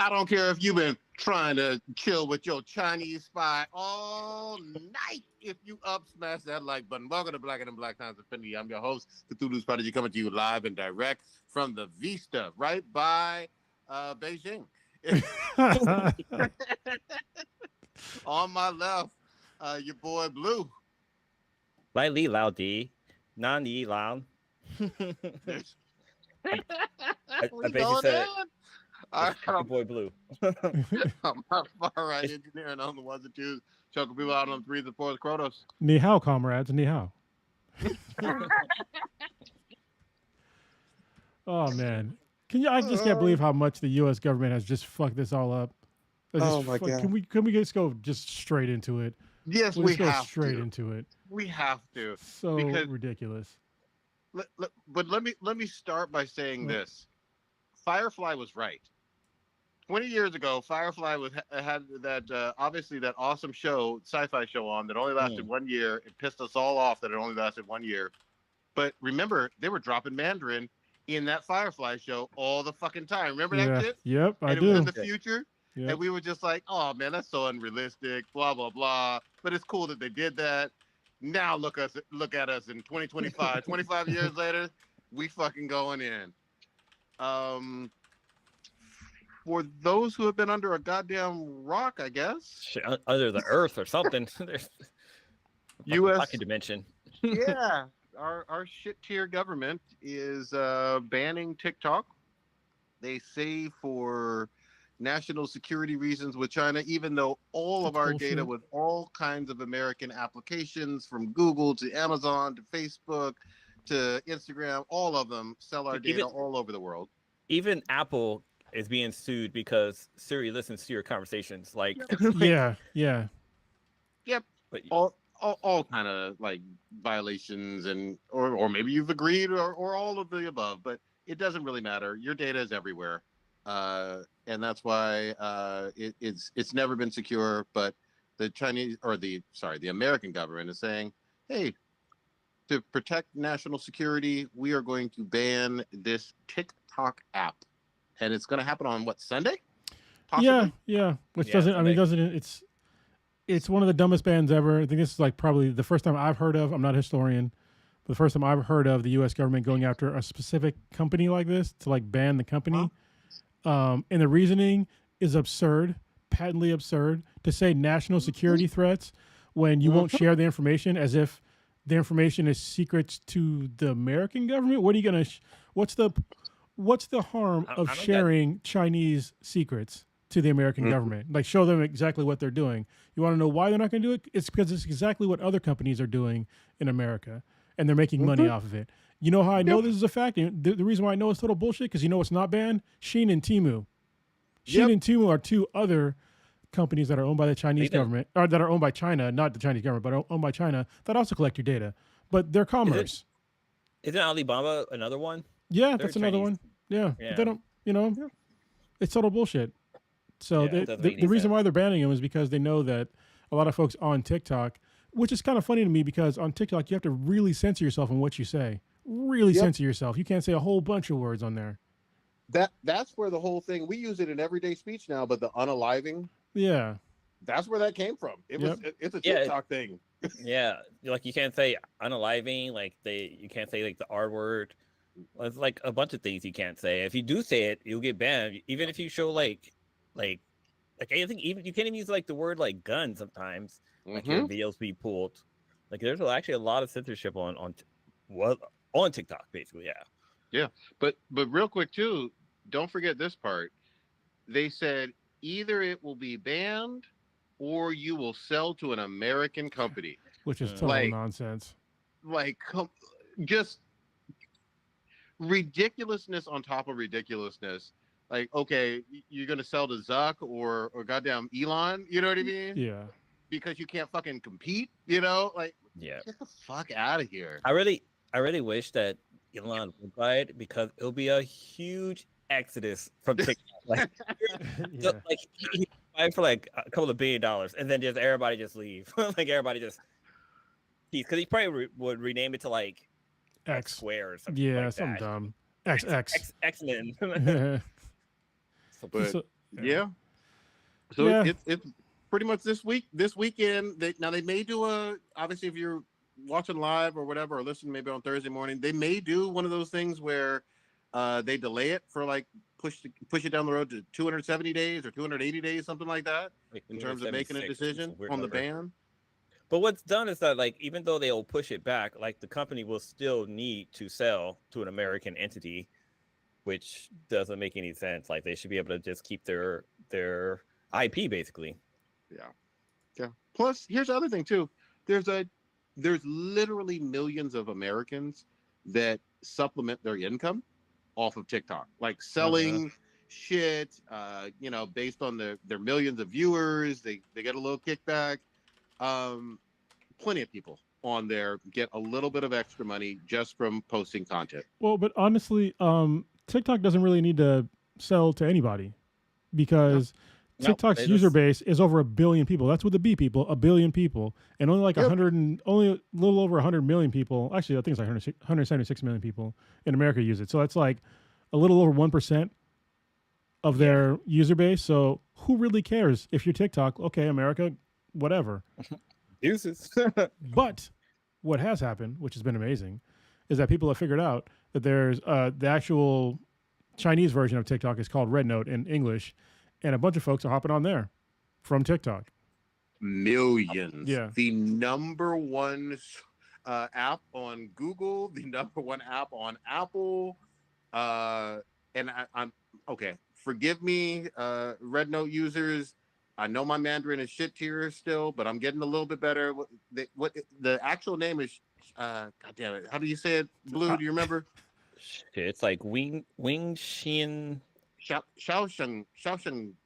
I don't care if you've been trying to chill with your Chinese spy all night. If you up, smash that like button. Welcome to Black and Black Times Infinity. I'm your host, Cthulhu's Prodigy, coming to you live and direct from the Vista, right by Beijing. On my left, your boy Blue. Lai Li Lao Di, Nan Yi Lao. I basically said your boy Blue. My far right engineering on the ones and twos, choking people out on the threes and fours, Kronos. Ni hao, comrades, ni hao. Oh man, I just can't believe how much the U.S. government has just fucked this all up. Oh my God. Can we just go just straight into it? Yes, Let's we go have straight to. into it. We have to. So Because- ridiculous. But let me start by saying this: Firefly was right. 20 years ago, Firefly had that obviously that awesome show, sci-fi show on that only lasted 1 year. It pissed us all off that it only lasted 1 year. But remember, they were dropping Mandarin in that Firefly show all the fucking time. Remember that shit? Yep, I And it do. was in the future. Yep. And we were just like, oh man, that's so unrealistic, blah, blah, blah. But it's cool that they did that. Now look at us in 2025. 25 years later, we fucking going in. For those who have been under a goddamn rock, I guess. Shit, under the earth or something. There's US pocket dimension. Yeah. Our shit tier government is banning TikTok. They say for national security reasons with China, even though all of That's our bullshit. data with all kinds of American applications, from Google to Amazon to Facebook to Instagram, all of them sell our data all over the world. Even Apple is being sued because Siri listens to your conversations. Like, Yeah. Yep. but All kind of like violations or maybe you've agreed or all of the above, but it doesn't really matter. Your data is everywhere. And that's why it's never been secure. But the American government is saying, hey, to protect national security, we are going to ban this TikTok app, and it's going to happen on what, Sunday? Possibly? Yeah. Which Yeah, doesn't. I mean, Sunday. it's one of the dumbest bans ever. I think this is like probably the first time I've heard of. I'm not a historian, but the first time I've heard of the U.S. government going after a specific company like this to like ban the company. And the reasoning is absurd, patently absurd, to say national security threats when you won't share the information as if the information is secrets to the American government. What are you gonna? What's the harm I of don't sharing Chinese secrets to the American government? Like, show them exactly what they're doing. You want to know why they're not going to do it? It's because it's exactly what other companies are doing in America, and they're making money off of it. You know how I know this is a fact? The reason why I know it's total bullshit, because you know it's not banned? Shein and Temu. Shein and Temu are two other companies that are owned by the Chinese government, or that are owned by China, not the Chinese government, but owned by China, that also collect your data. But they're commerce. Isn't Alibaba another one? Yeah, They're that's another Chinese. one. Yeah. Yeah. But they don't, it's total bullshit. So Yeah, it doesn't the make any reason sense. why they're banning them is because they know that a lot of folks on TikTok, which is kind of funny to me because on TikTok, you have to really censor yourself on what you say. Really censor yourself. You can't say a whole bunch of words on there. That's where the whole thing, we use it in everyday speech now, but the unaliving, Yeah. that's where that came from. It's a TikTok thing. Yeah, like you can't say unaliving. Like you can't say like the R word. It's like a bunch of things you can't say. If you do say it, you'll get banned. Even if you show like I think even you can't even use like the word like gun sometimes. Like your videos be pulled. Like there's actually a lot of censorship on TikTok basically. Yeah. Yeah, but real quick too, don't forget this part. They said either it will be banned or you will sell to an American company. Which is total nonsense. Like, just ridiculousness on top of ridiculousness. Like, okay, you're gonna sell to Zuck or goddamn Elon, you know what I mean? Yeah. Because you can't fucking compete, you know? Like, Yeah. get the fuck out of here. I really wish that Elon would buy it because it'll be a huge exodus from TikTok. Like, Yeah. like he buy it for like a couple of $1 billion, and then just everybody just leave. Like everybody just, because he probably would rename it to like X. Square or something. Yeah, like something that. dumb. XX. X-Men. But Yeah. So Yeah. it's pretty much this weekend. They may do obviously if you're watching live or whatever or listening maybe on Thursday morning, they may do one of those things where they delay it for like push it down the road to 270 days or 280 days, something like that, Like in terms of making a 276, it's decision weird on the number. ban. But what's done is that, like, even though they'll push it back, like the company will still need to sell to an American entity, which doesn't make any sense. Like they should be able to just keep their IP basically. Yeah. Plus, here's the other thing too. There's literally millions of Americans that supplement their income off of TikTok, like selling shit. Based on their millions of viewers, they get a little kickback. Plenty of people on there get a little bit of extra money just from posting content. Well, but honestly, TikTok doesn't really need to sell to anybody because TikTok's they user just- base is over 1 billion people. That's with the B people, 1 billion people, and only like Yep. only a little over 100 million people. Actually, I think it's like 176 million people in America use it. So that's like a little over 1% of their user base. So who really cares if you're TikTok? Okay, America, whatever. Uses. But what has happened, which has been amazing, is that people have figured out that there's the actual Chinese version of TikTok is called Red Note in English, and a bunch of folks are hopping on there from TikTok. Millions. Yeah. The number one app on Google, the number one app on Apple. And I'm okay. Forgive me, Red Note users. I know my Mandarin is shit tier still, but I'm getting a little bit better. What the actual name is? God damn it! How do you say it? Blue? Do you remember? Shit, it's like Wing Xin. Shaosheng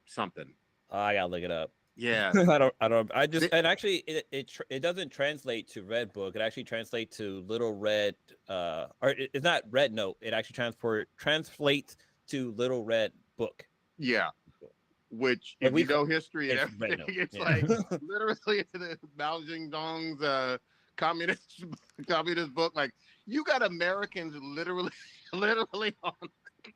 something. I gotta look it up. Yeah. And actually it doesn't translate to Red Book. It actually translates to Little Red it's not Red Note. It actually translates to Little Red Book. Yeah. Which, But if we you know history and it's Red everything, Note, it's yeah. like literally the Mao Zedong's communist book. Like, you got Americans literally on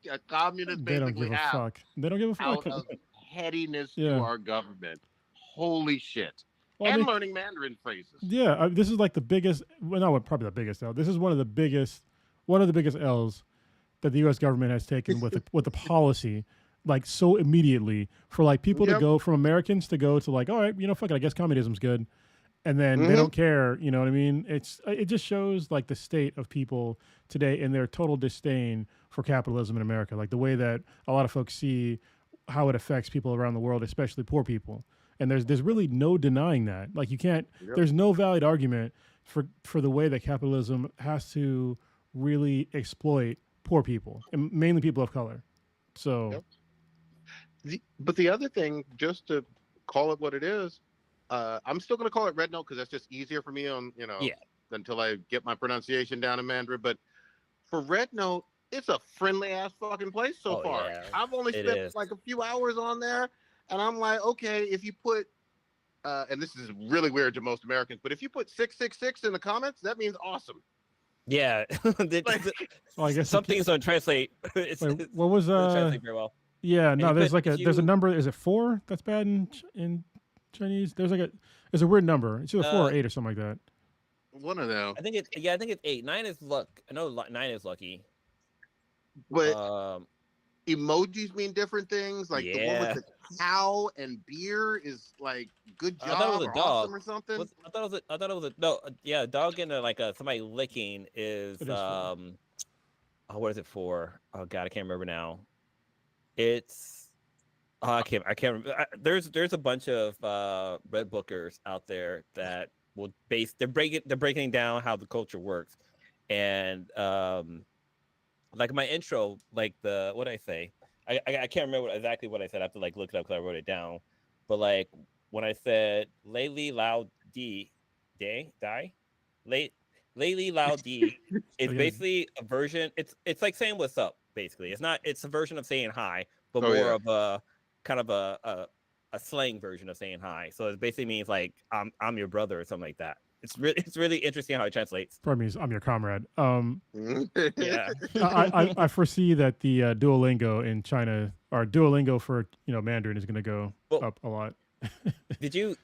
a communist They don't basically give a app fuck. They don't give a fuck. out of headiness Yeah. to our government. Holy shit. Well, I And mean, learning Mandarin phrases. yeah, this is like the biggest. Well, not probably the biggest L. This is one of the biggest L's that the U.S. government has taken with the policy, like so immediately for like people to Yep. go from Americans to go to like, all right, fuck it, I guess communism's good, and then they Mhm. don't care. You know what I mean? It just shows like the state of people today and their total disdain for capitalism in America, like the way that a lot of folks see how it affects people around the world, especially poor people. And there's really no denying that. Like you can't. Yep. There's no valid argument for the way that capitalism has to really exploit poor people and mainly people of color. So Yep. But the other thing, just to call it what it is, I'm still going to call it Red Note because that's just easier for me until I get my pronunciation down in Mandarin. But for Red Note, it's a friendly ass fucking place so Oh, far. yeah. I've only It spent is. like a few hours on there, and I'm like, okay, if you put, and this is really weird to most Americans, but if you put 666 in the comments, that means awesome. Yeah. Like, well, I guess Some things don't translate. It's, wait, it what was doesn't translate very well. yeah, no, you there's put- like if there's a you- number. Is it 4 that's bad in Chinese? There's a weird number. It's either 4 or 8 or something like that. one of them. I think it's 8. 9 is luck. I know 9 is lucky. But emojis emojis mean different things. Like the one Yeah. with the cow and beer is like good I thought it job was a or dog. awesome or something. I thought it was a no. Yeah, dog and like somebody licking is It is for- what is it for? Oh god, I can't remember now. It's I can't remember. There's a bunch of Red Bookers out there that will they're breaking down how the culture works, and like my intro, like what did I say? I can't remember exactly what I said. I have to like look it up because I wrote it down. But like when I said Layli Lao Di, Layli Lao Di, it's yeah. basically a version. It's like saying what's up. Basically, it's a version of saying hi, but Oh, more yeah. of a kind of a slang version of saying hi. So it basically means like I'm your brother or something like that. It's really interesting how it translates. Probably means I'm your comrade. Yeah. I foresee that the Duolingo in China or Duolingo for Mandarin is going to go Well, up a lot. did you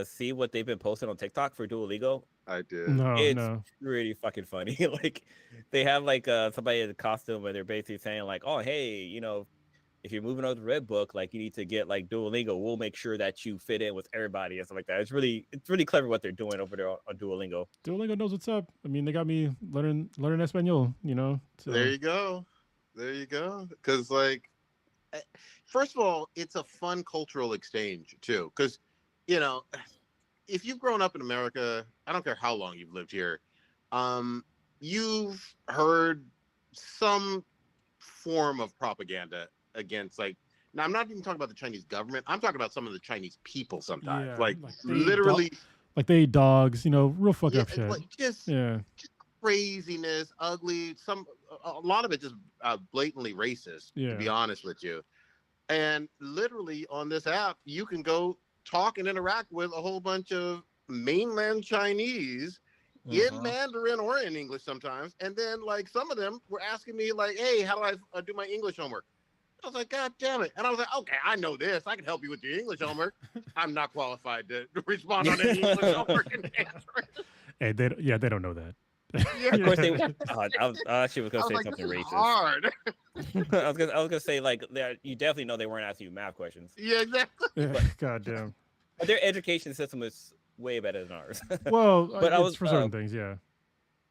see what they've been posting on TikTok for Duolingo? I did. No, It's no. really fucking funny. Like they have like somebody in a costume where they're basically saying like, oh hey, if you're moving over to Redbook, like you need to get like Duolingo. We'll make sure that you fit in with everybody and stuff like that. It's really clever what they're doing over there on Duolingo. Duolingo knows what's up. I mean, they got me learning Espanol. So. There you go. There you go. Because first of all, it's a fun cultural exchange too. Because if you've grown up in America, I don't care how long you've lived here, you've heard some form of propaganda against now I'm not even talking about the Chinese government. I'm talking about some of the Chinese people sometimes. Yeah, like they literally like they eat dogs, real fucked up shit. Just craziness, ugly, a lot of it just blatantly racist, to be honest with you. And literally on this app, you can go talk and interact with a whole bunch of mainland Chinese in Mandarin or in English sometimes. And then some of them were asking me hey, how do I do my English homework? I was like, God damn it. And I was like, okay, I know this. I can help you with your English homework. I'm not qualified to respond on any English homework in Mandarin. Hey, they don't know that. Yeah. Of course they. I actually was gonna say something racist. Hard. I was gonna say you definitely know they weren't asking you math questions. Yeah, exactly. God damn. But their education system is way better than ours. Well, but I was for certain things, yeah.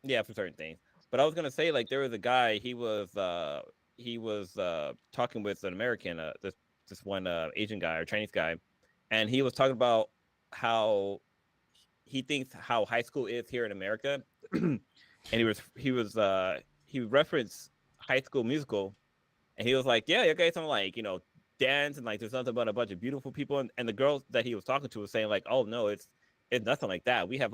Yeah, for certain things. But I was gonna say there was a guy. He was talking with an American, this one Asian guy or Chinese guy, and he was talking about how he thinks how high school is here in America. And he referenced High School Musical, and he was like, yeah, okay, something dance and there's nothing but a bunch of beautiful people, and the girls that he was talking to was saying oh no, it's nothing like that. We have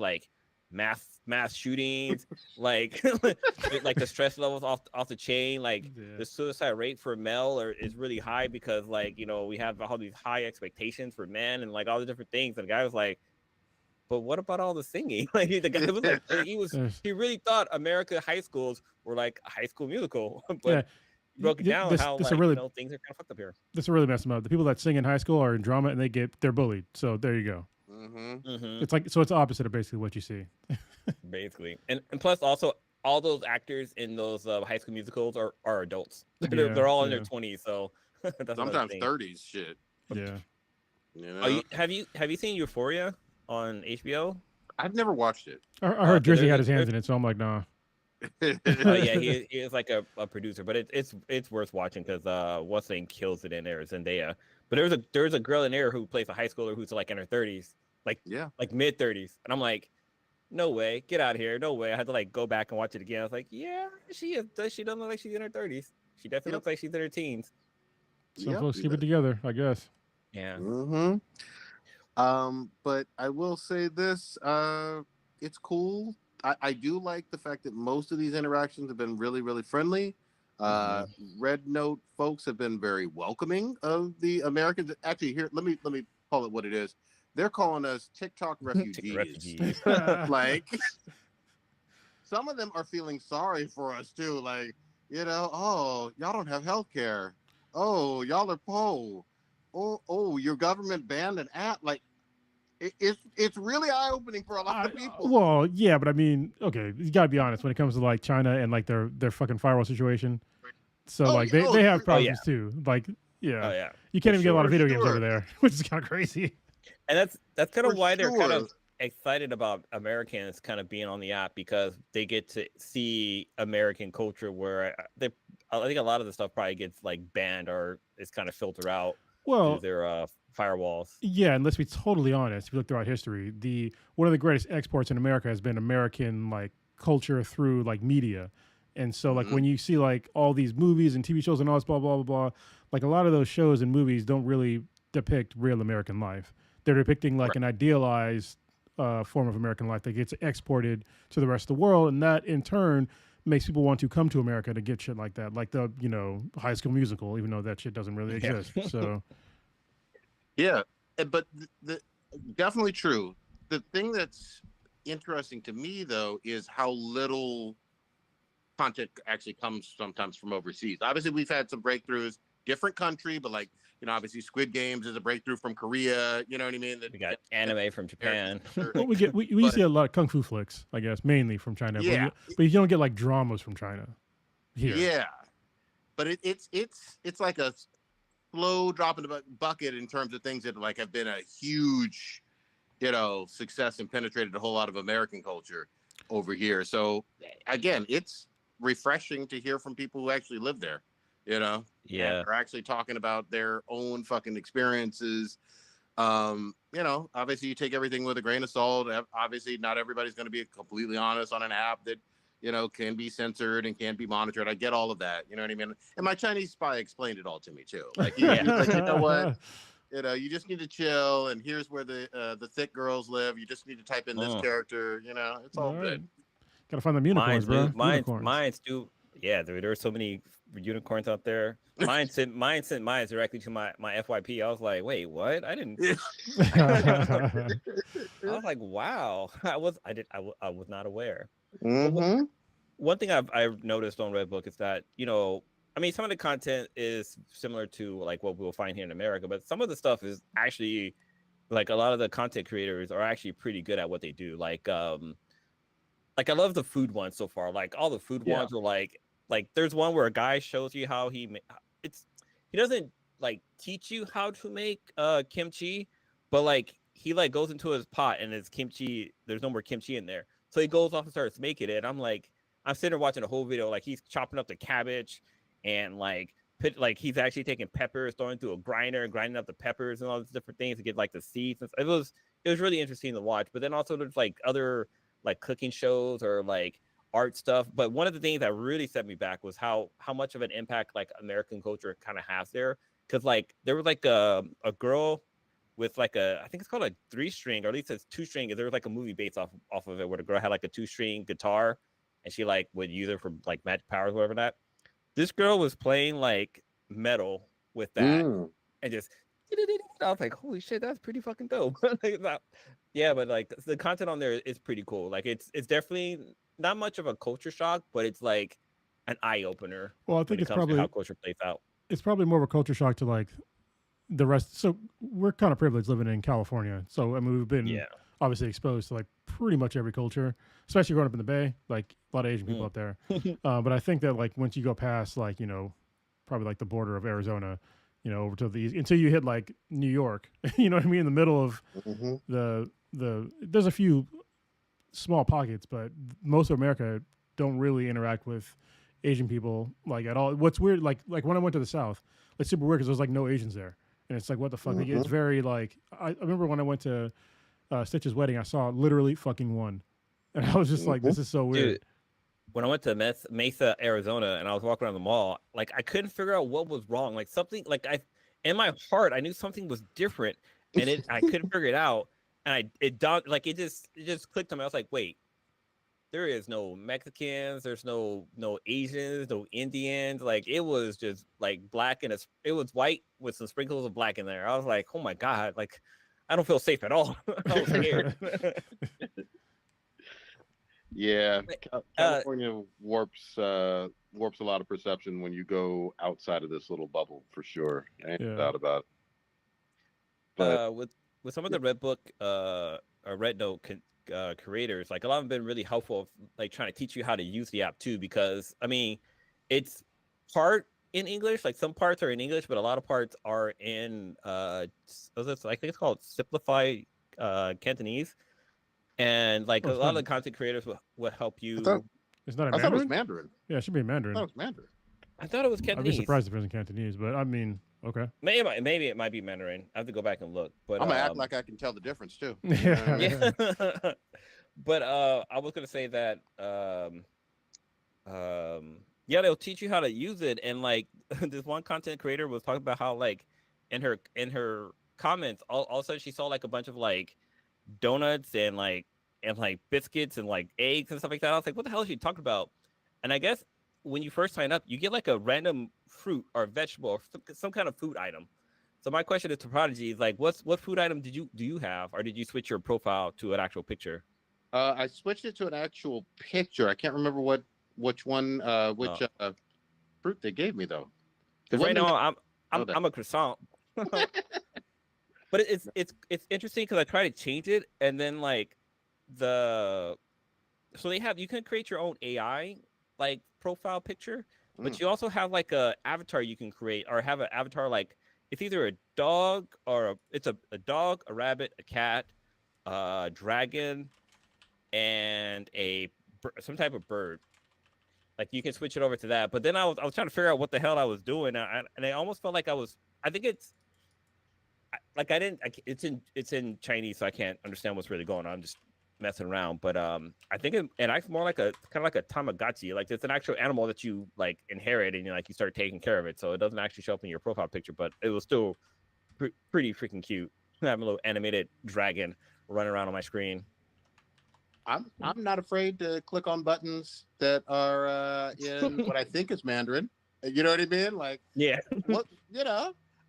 mass shootings, the stress levels off the chain, the suicide rate for male is really high because we have all these high expectations for men and all the different things. And the guy was like, but what about all the singing? The guy was he really thought America high schools were like High School Musical, but broke it down things are kind of fucked up here. This really messed them up. The people that sing in high school are in drama and they're bullied. So there you go. It's opposite of basically what you see. Basically, and plus also all those actors in those High School Musicals are adults. They're all in their 20s, so that's sometimes 30s. Shit. Yeah. Have you seen Euphoria on HBO? I've never watched it. I heard Drizzy had his hands in it, so I'm like, nah. Yeah, he is like a producer, but it's worth watching because what's name kills it in there, Zendaya. But there's a girl in there who plays a high schooler who's in her 30s, like mid 30s, and I'm like, no way, get out of here, no way. I had to go back and watch it again. I was like, yeah, she is. She doesn't look like she's in her 30s. She definitely looks like she's in her teens. Some folks keep it together, I guess. Yeah. But I will say this, it's cool. I do like the fact that most of these interactions have been really, really friendly. Red Note folks have been very welcoming of the Americans. Actually, here, let me call it what it is. They're calling us TikTok refugees. Some of them are feeling sorry for us too. Oh, y'all don't have health care. Oh, y'all are poor. Oh, your government banned an app. It's really eye-opening for a lot of people. Well, yeah, but I mean, okay, you gotta be honest when it comes to China and their fucking firewall situation. So they have problems too. You can't even get a lot of video games over there, which is kind of crazy. And that's kind of why they're kind of excited about Americans kind of being on the app, because they get to see American culture where I think a lot of the stuff probably gets banned or is kind of filtered out through their firewalls. Yeah, and let's be totally honest. If you look throughout history, one of the greatest exports in America has been American culture through media. And so when you see all these movies and TV shows and all this blah blah blah blah, a lot of those shows and movies don't really depict real American life. They're depicting an idealized form of American life that gets exported to the rest of the world, and that in turn makes people want to come to America to get shit like that, like the High School Musical, even though that shit doesn't really exist. So yeah, but definitely true. The thing that's interesting to me though is how little content actually comes sometimes from overseas. Obviously, we've had some breakthroughs. different country, but like, obviously Squid Games is a breakthrough from Korea. You know what I mean? We got anime from Japan. Well, we see a lot of kung fu flicks, I guess, mainly from China. Yeah. But you don't get like dramas from China here. Yeah, but it's like a slow drop in the bucket in terms of things that like have been a huge, success and penetrated a whole lot of American culture over here. So again, it's refreshing to hear from people who actually live there. Yeah, are actually talking about their own fucking experiences. Obviously you take everything with a grain of salt. Obviously not everybody's going to be completely honest on an app that, can be censored and can't be monitored. I get all of that. You know what I mean? And my Chinese spy explained it all to me too. Like, like, you know what? You just need to chill. And here's where the thick girls live. You just need to type in this character. It's all good. Gotta find them unicorns, bro. Mine's do. Yeah, there are so many unicorns out there. Mine sent mine directly to my FYP. I was like, wait, what? I didn't. I was like, wow. I was not aware. Mm-hmm. One thing I've noticed on Redbook is that, I mean, some of the content is similar to like what we'll find here in America, but some of the stuff is actually like a lot of the content creators are actually pretty good at what they do. Like I love the food ones so far. Like all the food ones are like there's one where a guy shows you how he doesn't like teach you how to make kimchi, but like he like goes into his pot and his kimchi, there's no more kimchi in there. So he goes off and starts making it. I'm sitting there watching the whole video, like he's chopping up the cabbage and like he's actually taking peppers, throwing through a grinder, grinding up the peppers and all these different things to get like the seeds. It was really interesting to watch. But then also there's like other like cooking shows or like art stuff. But one of the things that really set me back was how much of an impact like American culture kind of has there. Because like there was like a girl with like I think it's called a 3-string, or at least it's 2-string. There was like a movie based off of it where the girl had like a 2-string guitar and she like would use it for like magic powers, whatever that. This girl was playing like metal with that and just I was like, holy shit, that's pretty fucking dope. Yeah, but like the content on there is pretty cool. Like it's definitely not much of a culture shock, but it's like an eye opener. Well, I think it's probably how culture plays out. It's probably more of a culture shock to like the rest. So we're kind of privileged living in California. So I mean, we've been obviously exposed to like pretty much every culture, especially growing up in the Bay, like a lot of Asian people up there. But I think that like once you go past like, probably like the border of Arizona, over to the east, until you hit like New York, you know what I mean? In the middle of there's a few small pockets, but most of America don't really interact with Asian people like at all. What's weird, like when I went to the South, it's super weird because there's like no Asians there. And it's like, what the fuck? Like, it's very like, I remember when I went to Stitch's wedding, I saw literally fucking one. And I was just like, this is so weird. Dude, when I went to Mesa, Arizona, and I was walking around the mall, like I couldn't figure out what was wrong. Like something, like in my heart, I knew something was different, and I couldn't figure it out. And it just clicked on me. I was like, wait, there is no Mexicans, there's no Asians, no Indians. Like it was just like black and it was white with some sprinkles of black in there. I was like, oh my God, like I don't feel safe at all. I was scared. Yeah, California warps a lot of perception when you go outside of this little bubble, for sure. Ain't doubt about it. But with some of the Redbook or Red Note creators, like a lot of them have been really helpful, like trying to teach you how to use the app too. Because I mean, it's part in English, like some parts are in English, but a lot of parts are in I think it's called simplified Cantonese. And like a lot of the content creators will help you. It's not. I thought it was Mandarin. Yeah, it should be Mandarin. I thought it was Mandarin. I thought it was Cantonese. I'd be surprised if it was in Cantonese, but I mean, okay. Maybe it might be Mandarin. I have to go back and look. But I'm gonna act like I can tell the difference too. Yeah. But I was gonna say that they'll teach you how to use it. And like this one content creator was talking about how like in her comments, all of a sudden she saw like a bunch of like donuts and like biscuits and like eggs and stuff like that. I was like, what the hell is she talking about? And I guess when you first sign up, you get like a random fruit or vegetable or some kind of food item. So my question is to Prodigy is like, what food item do you have, or did you switch your profile to an actual picture? I switched it to an actual picture. I can't remember which fruit they gave me though. Because right now No doubt. I'm a croissant. But it's interesting because I try to change it, and then like the so they have you can create your own AI like profile picture, but Mm. you also have like a avatar you can create or have an avatar like it's either a dog or it's a dog, a rabbit, a cat, a dragon, and some type of bird. Like you can switch it over to that. But then I was trying to figure out what the hell I was doing, and I almost felt like I was. I think it's like I didn't. It's in Chinese, so I can't understand what's really going on. I'm just messing around. But I think and I more like a kind of like a Tamagotchi. Like it's an actual animal that you like inherit, and you start taking care of it. So it doesn't actually show up in your profile picture, but it was still pretty freaking cute. I have a little animated dragon running around on my screen. I'm not afraid to click on buttons that are in what I think is Mandarin. You know what I mean? Like Yeah. what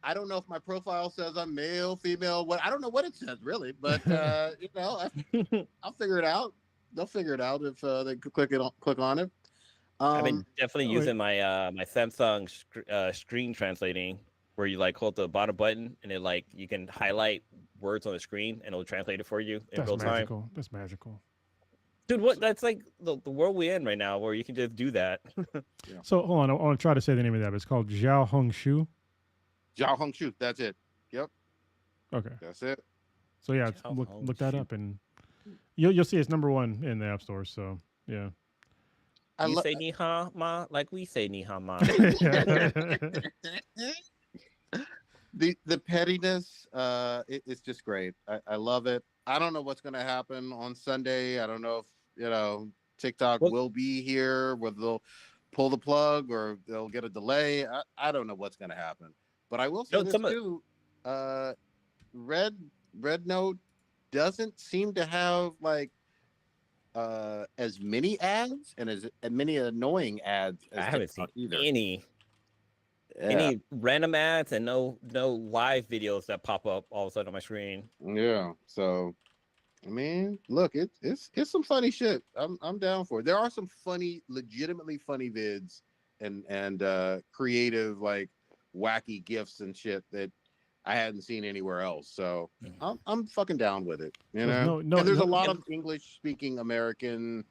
I don't know if my profile says I'm male, female, what I don't know what it says really, but I'll figure it out. They'll figure it out if they click on it. I've been definitely wait. using my my Samsung screen translating, where you like hold the bottom button and it like you can highlight words on the screen and it'll translate it for you in That's real time. magical. That's magical. Dude, what? That's like the world we in right now, where you can just do that. So hold on, I want to try to say the name of that. But it's called Zhao Hong Shu. Zhao Hong Shu, that's it. Yep, Okay. that's it. So yeah, Zhao Hong look that Shu. up, and you'll see it's #1 in the app store. So yeah. I You lo- say ni ha ma like we say ni ha ma. the pettiness it's just great. I love it. I don't know what's going to happen on Sunday. I don't know if TikTok Well- will be here, whether they'll pull the plug or they'll get a delay. I don't know what's going to happen, but I will say No, this some of- too. Red Note doesn't seem to have like as many ads and as many annoying ads as I haven't seen TikTok either. any Yeah. random ads and no live videos that pop up all of a sudden on my screen. Yeah. So, I mean, look, it's some funny shit. I'm down for it. There are some funny, legitimately funny vids and creative like wacky gifts and shit that I hadn't seen anywhere else. So I'm fucking down with it. You There's know, no- and there's no- a lot of English speaking American,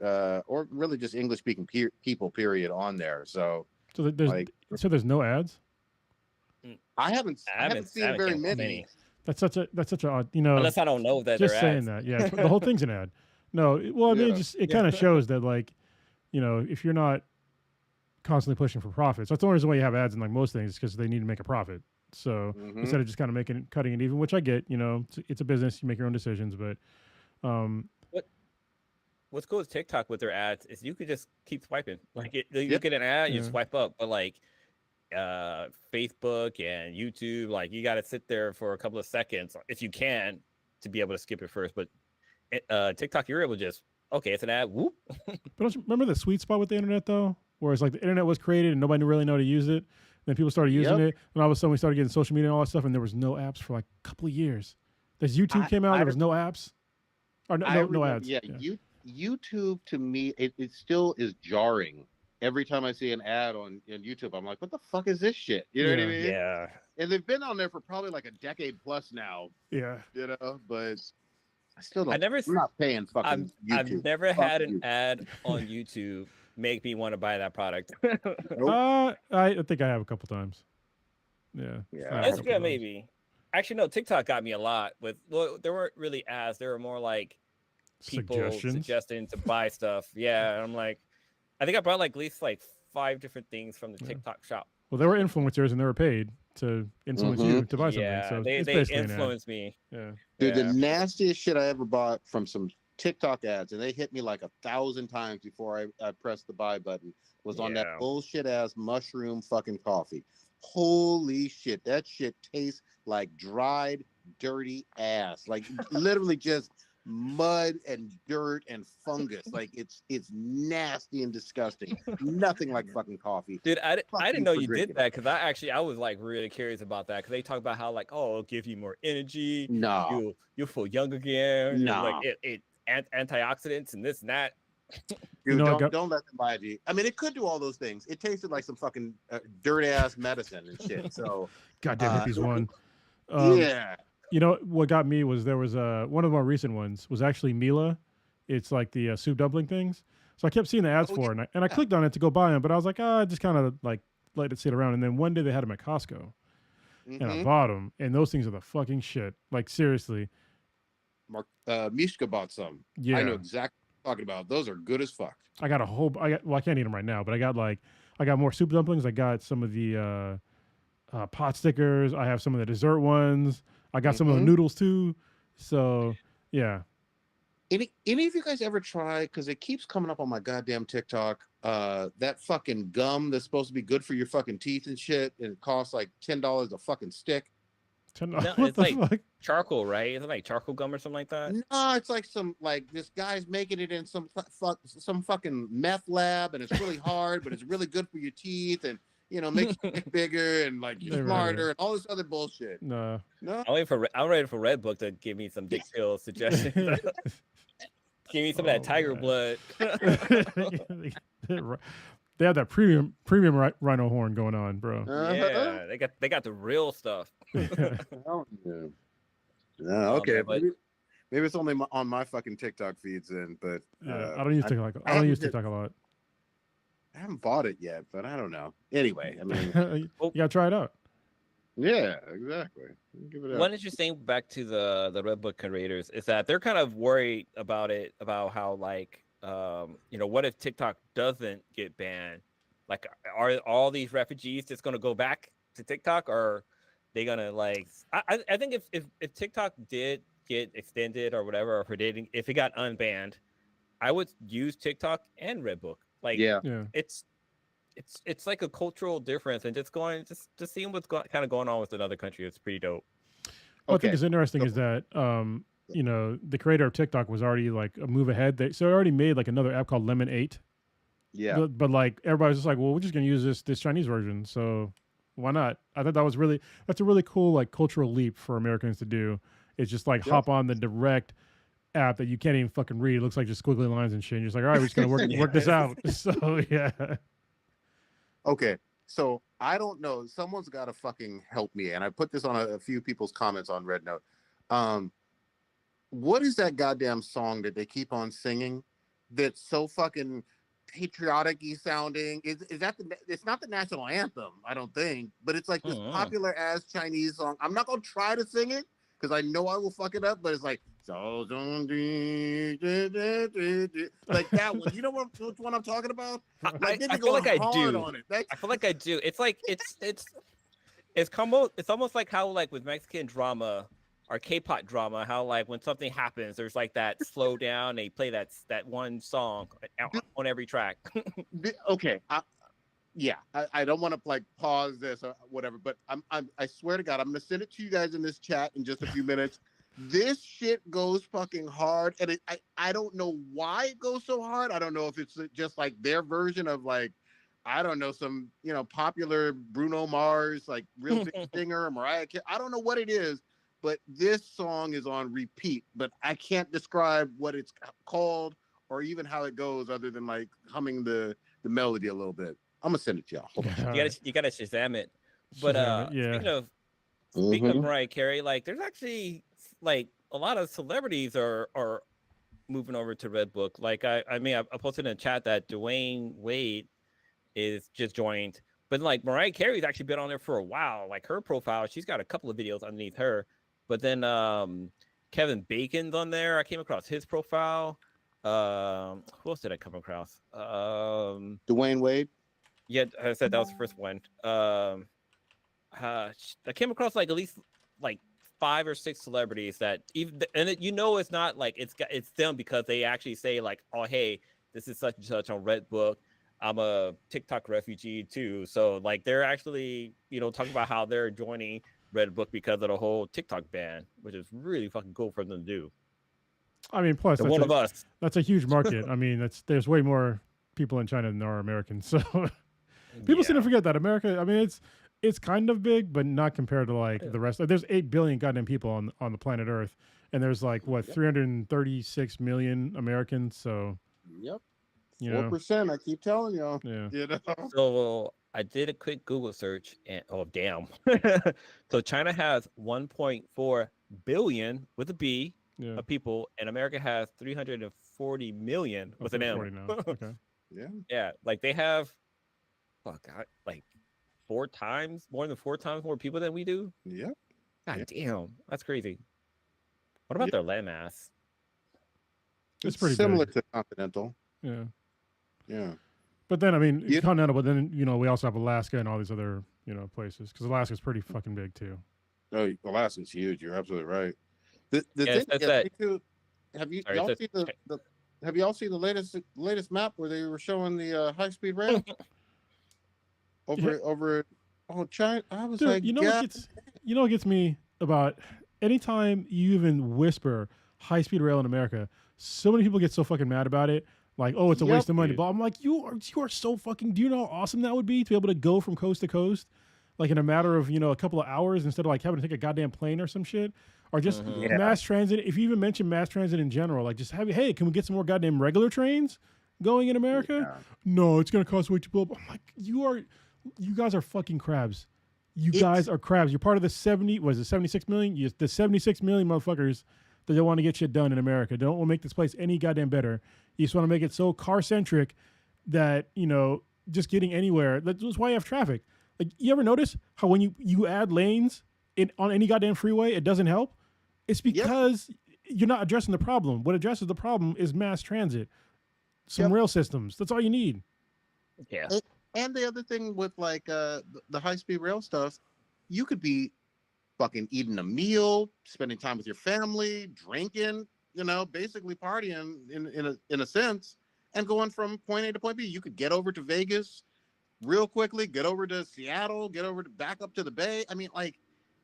or really just English speaking people. Period on there. So So there's like there's no ads. I haven't seen very came across many. That's such a odd, Unless I don't know that just they're saying ads. that. Yeah, the whole thing's an ad. No, well, I mean, Yeah. it kind of shows that like, if you're not constantly pushing for profits, that's the only reason why you have ads in like most things, because they need to make a profit. So Mhm. instead of just kind of cutting it even, which I get, it's a business, you make your own decisions, but What's cool with TikTok with their ads is you could just keep swiping. Like you Yep. get an ad, you Yeah. swipe up. But like Facebook and YouTube, like you got to sit there for a couple of seconds if you can to be able to skip it first. But TikTok, you're able to just it's an ad. Whoop. But don't you remember the sweet spot with the internet though, where it's like the internet was created and nobody really knew how to use it. Then people started using it, and all of a sudden we started getting social media and all that stuff, and there was no apps for like a couple of years. This YouTube came out, there was no apps, or no remember, ads. Yeah, YouTube to me, it still is jarring. Every time I see an ad on YouTube, I'm like, what the fuck is this shit? You know what I Yeah. mean? Yeah. And they've been on there for probably like a decade plus now, Yeah. but I still don't. never. I'm not paying fucking I've YouTube. never Fuck had an you. ad on YouTube make me want to buy that product. Nope. I think I have a couple times. Yeah. Yeah. I have a couple Instagram times. maybe. Actually, no. TikTok got me a lot with. Well, there weren't really ads. There were more like people Suggestions. suggesting to buy stuff. Yeah, I'm like, I think I bought like at least like 5 different things from the Yeah. TikTok shop. Well, they were influencers and they were paid to influence you to buy something. Yeah, So they it's basically an ad. influenced me. Yeah. Dude, Yeah. the nastiest shit I ever bought from some TikTok ads, and they hit me like 1,000 times before I pressed the buy button, was on that Yeah. bullshit ass mushroom fucking coffee. Holy shit, that shit tastes like dried, dirty ass. Like literally just mud and dirt and fungus. Like it's nasty and disgusting. Nothing like fucking coffee. Dude, I Fuck didn't you know for you drinking did that because I was like really curious about that because they talk about how like it'll give you more energy, No. you'll feel young again, and, Nah. like it antioxidants and this and that. Dude, know, I don't got don't let them lie to you. I mean, it could do all those things. It tasted like some fucking dirt ass medicine and shit. So goddamn uh, hippies one. Um, yeah. You know what got me was there was one of the more recent ones was actually Mila. It's like the soup dumpling things. So I kept seeing the ads Oh, for it, and I clicked on it to go buy them, but I was like, I just kind of like let it sit around. And then one day they had them at Costco, and I Mm-hmm. bought them, and those things are the fucking shit. Like seriously, Mark Mishka bought some. yeah. I know exactly what you're talking about. Those are good as fuck. I got a whole. Well, I can't eat them right now, but I got more soup dumplings. I got some of the pot stickers. I have some of the dessert ones. I got some of the Mhm. noodles too. So yeah, Any of you guys ever try? Because it keeps coming up on my goddamn TikTok. That fucking gum that's supposed to be good for your fucking teeth and shit, and it costs like $10 a fucking stick. No, what it's the like fuck? charcoal, right? Is it like charcoal gum or something like that? No, it's like some like this guy's making it in some fucking meth lab, and it's really hard, but it's really good for your teeth, and makes you think bigger and like you're Never heard of smarter and all this other bullshit. No. No, I'm ready for Red Book to give me some dick pill suggestions. Give me some of that Oh, tiger man. blood. They have that premium rhino horn going on, bro. Yeah, they got the real stuff. Oh, yeah. Yeah, Oh, okay. man, but Maybe it's only on my fucking TikTok feeds then, but Yeah, I don't use TikTok. I don't haven't use hit- TikTok a lot. I haven't bought it yet, but I don't know. Anyway, I mean, You gotta try it out. yeah, exactly. Give it up. one interesting back to the Red Book creators is that they're kind of worried about how like what if TikTok doesn't get banned? Like, are all these refugees just gonna go back to TikTok, or are they gonna like? I think if TikTok did get extended or whatever, or if it got unbanned, I would use TikTok and Red Book. Like, Yeah. Yeah. it's like a cultural difference, and just seeing what's kind of going on with another country is pretty dope. What I Okay. think is interesting So- is that the creator of TikTok was already like a move ahead. So they already made like another app called Lemon 8. Yeah. But like everybody's just like, well, we're just gonna use this Chinese version. So why not? I thought that's a really cool like cultural leap for Americans to do. It's just like Yeah. hop on the direct app that you can't even fucking read. It looks like just squiggly lines and shit. And you're just like, all right, we're just gonna work this out. So yeah. Okay. So I don't know. Someone's got to fucking help me. And I put this on a few people's comments on Red Note. What is that goddamn song that they keep on singing that's so fucking patriotic-y sounding? Is that it's not the national anthem, I don't think, but it's like this Mhm. popular ass Chinese song. I'm not gonna try to sing it because I know I will fuck it up, but it's like like that one. You know which one I'm talking about? Like, they I be feel like going I hard do. on it. That's I feel like I do. It's like it's almost like how like with Mexican drama or K-pop drama, how like when something happens, there's like that slow down. They play that one song on every track. okay. I don't want to like pause this or whatever, but I swear to God, I'm gonna send it to you guys in this chat in just a few minutes. This shit goes fucking hard, and I don't know why it goes so hard. I don't know if it's just like their version of like, I don't know, some popular Bruno Mars like real big singer or Mariah Carey. I don't know what it is, but this song is on repeat. But I can't describe what it's called or even how it goes, other than like humming the melody a little bit. I'm gonna send it to y'all. Hold on. You gotta Shazam it. But Shazam it, yeah. speaking of Mariah Carey, like there's actually like a lot of celebrities are moving over to Red Book. Like I posted in the chat that Dwayne Wade is just joined, but like Mariah Carey's actually been on there for a while. Like her profile, she's got a couple of videos underneath her. But then Kevin Bacon's on there. I came across his profile. Who else did I come across? Dwayne Wade. Yeah, I said that was the first one. I came across like at least like 5 or 6 celebrities that even, and it's not like it's them because they actually say like, oh hey, this is such and such on Red Book. I'm a TikTok refugee too. So like they're actually talking about how they're joining Red Book because of the whole TikTok ban, which is really fucking cool for them to do. I mean, plus They're one of us. that's a huge market. I mean, there's way more people in China than there are Americans. So people seem to forget that America. I mean, it's kind of big, but not compared to like the rest. There's 8 billion goddamn people on the planet Earth, and there's like what 336 million Americans. So Yep. You know? 4%. I keep telling y'all. Yeah. You know. So I did a quick Google search, and oh damn! So China has 1.4 billion with a B Yeah. of people, and America has 340 million with an M. 40 now. Okay. Yeah. Yeah, like they have, like more than 4 times more people than we do. Yep. God Yeah. damn, that's crazy. What about Yeah. their landmass? It's pretty similar big. to Continental. Yeah. Yeah. But then, I mean, Yeah. continental, but then, we also have Alaska and all these other, places because Alaska's pretty fucking big too. Oh, Alaska's huge. You're absolutely right. The Yeah, thing it says is, that- too, have you Sorry, it y'all says- seen the have y'all seen the latest map where they were showing the high speed rail over oh China? I was Dude, like, what gets me about anytime you even whisper high speed rail in America, so many people get so fucking mad about it. Like, oh, it's a waste of money. dude. But I'm like, you are so fucking. Do you know how awesome that would be to be able to go from coast to coast, like in a matter of a couple of hours instead of like having to take a goddamn plane or some shit, or just Mhm. Yeah. mass transit. If you even mention mass transit in general, like just hey, can we get some more goddamn regular trains going in America? Yeah. No, it's gonna cost way too much. I'm like, you guys are fucking crabs. You guys are crabs. You're part of the 76 million? The 76 million motherfuckers that don't want to get shit done in America. They don't want to make this place any goddamn better. You just want to make it so car centric that, just getting anywhere. That's why you have traffic. Like, you ever notice how when you add lanes on any goddamn freeway, it doesn't help? It's because you're not addressing the problem. What addresses the problem is mass transit. Some rail systems. That's all you need. Yeah. And the other thing with like the high speed rail stuff, you could be fucking eating a meal, spending time with your family, drinking, basically partying in a sense, and going from point A to point B. You could get over to Vegas real quickly, get over to Seattle, back up to the Bay. I mean, like,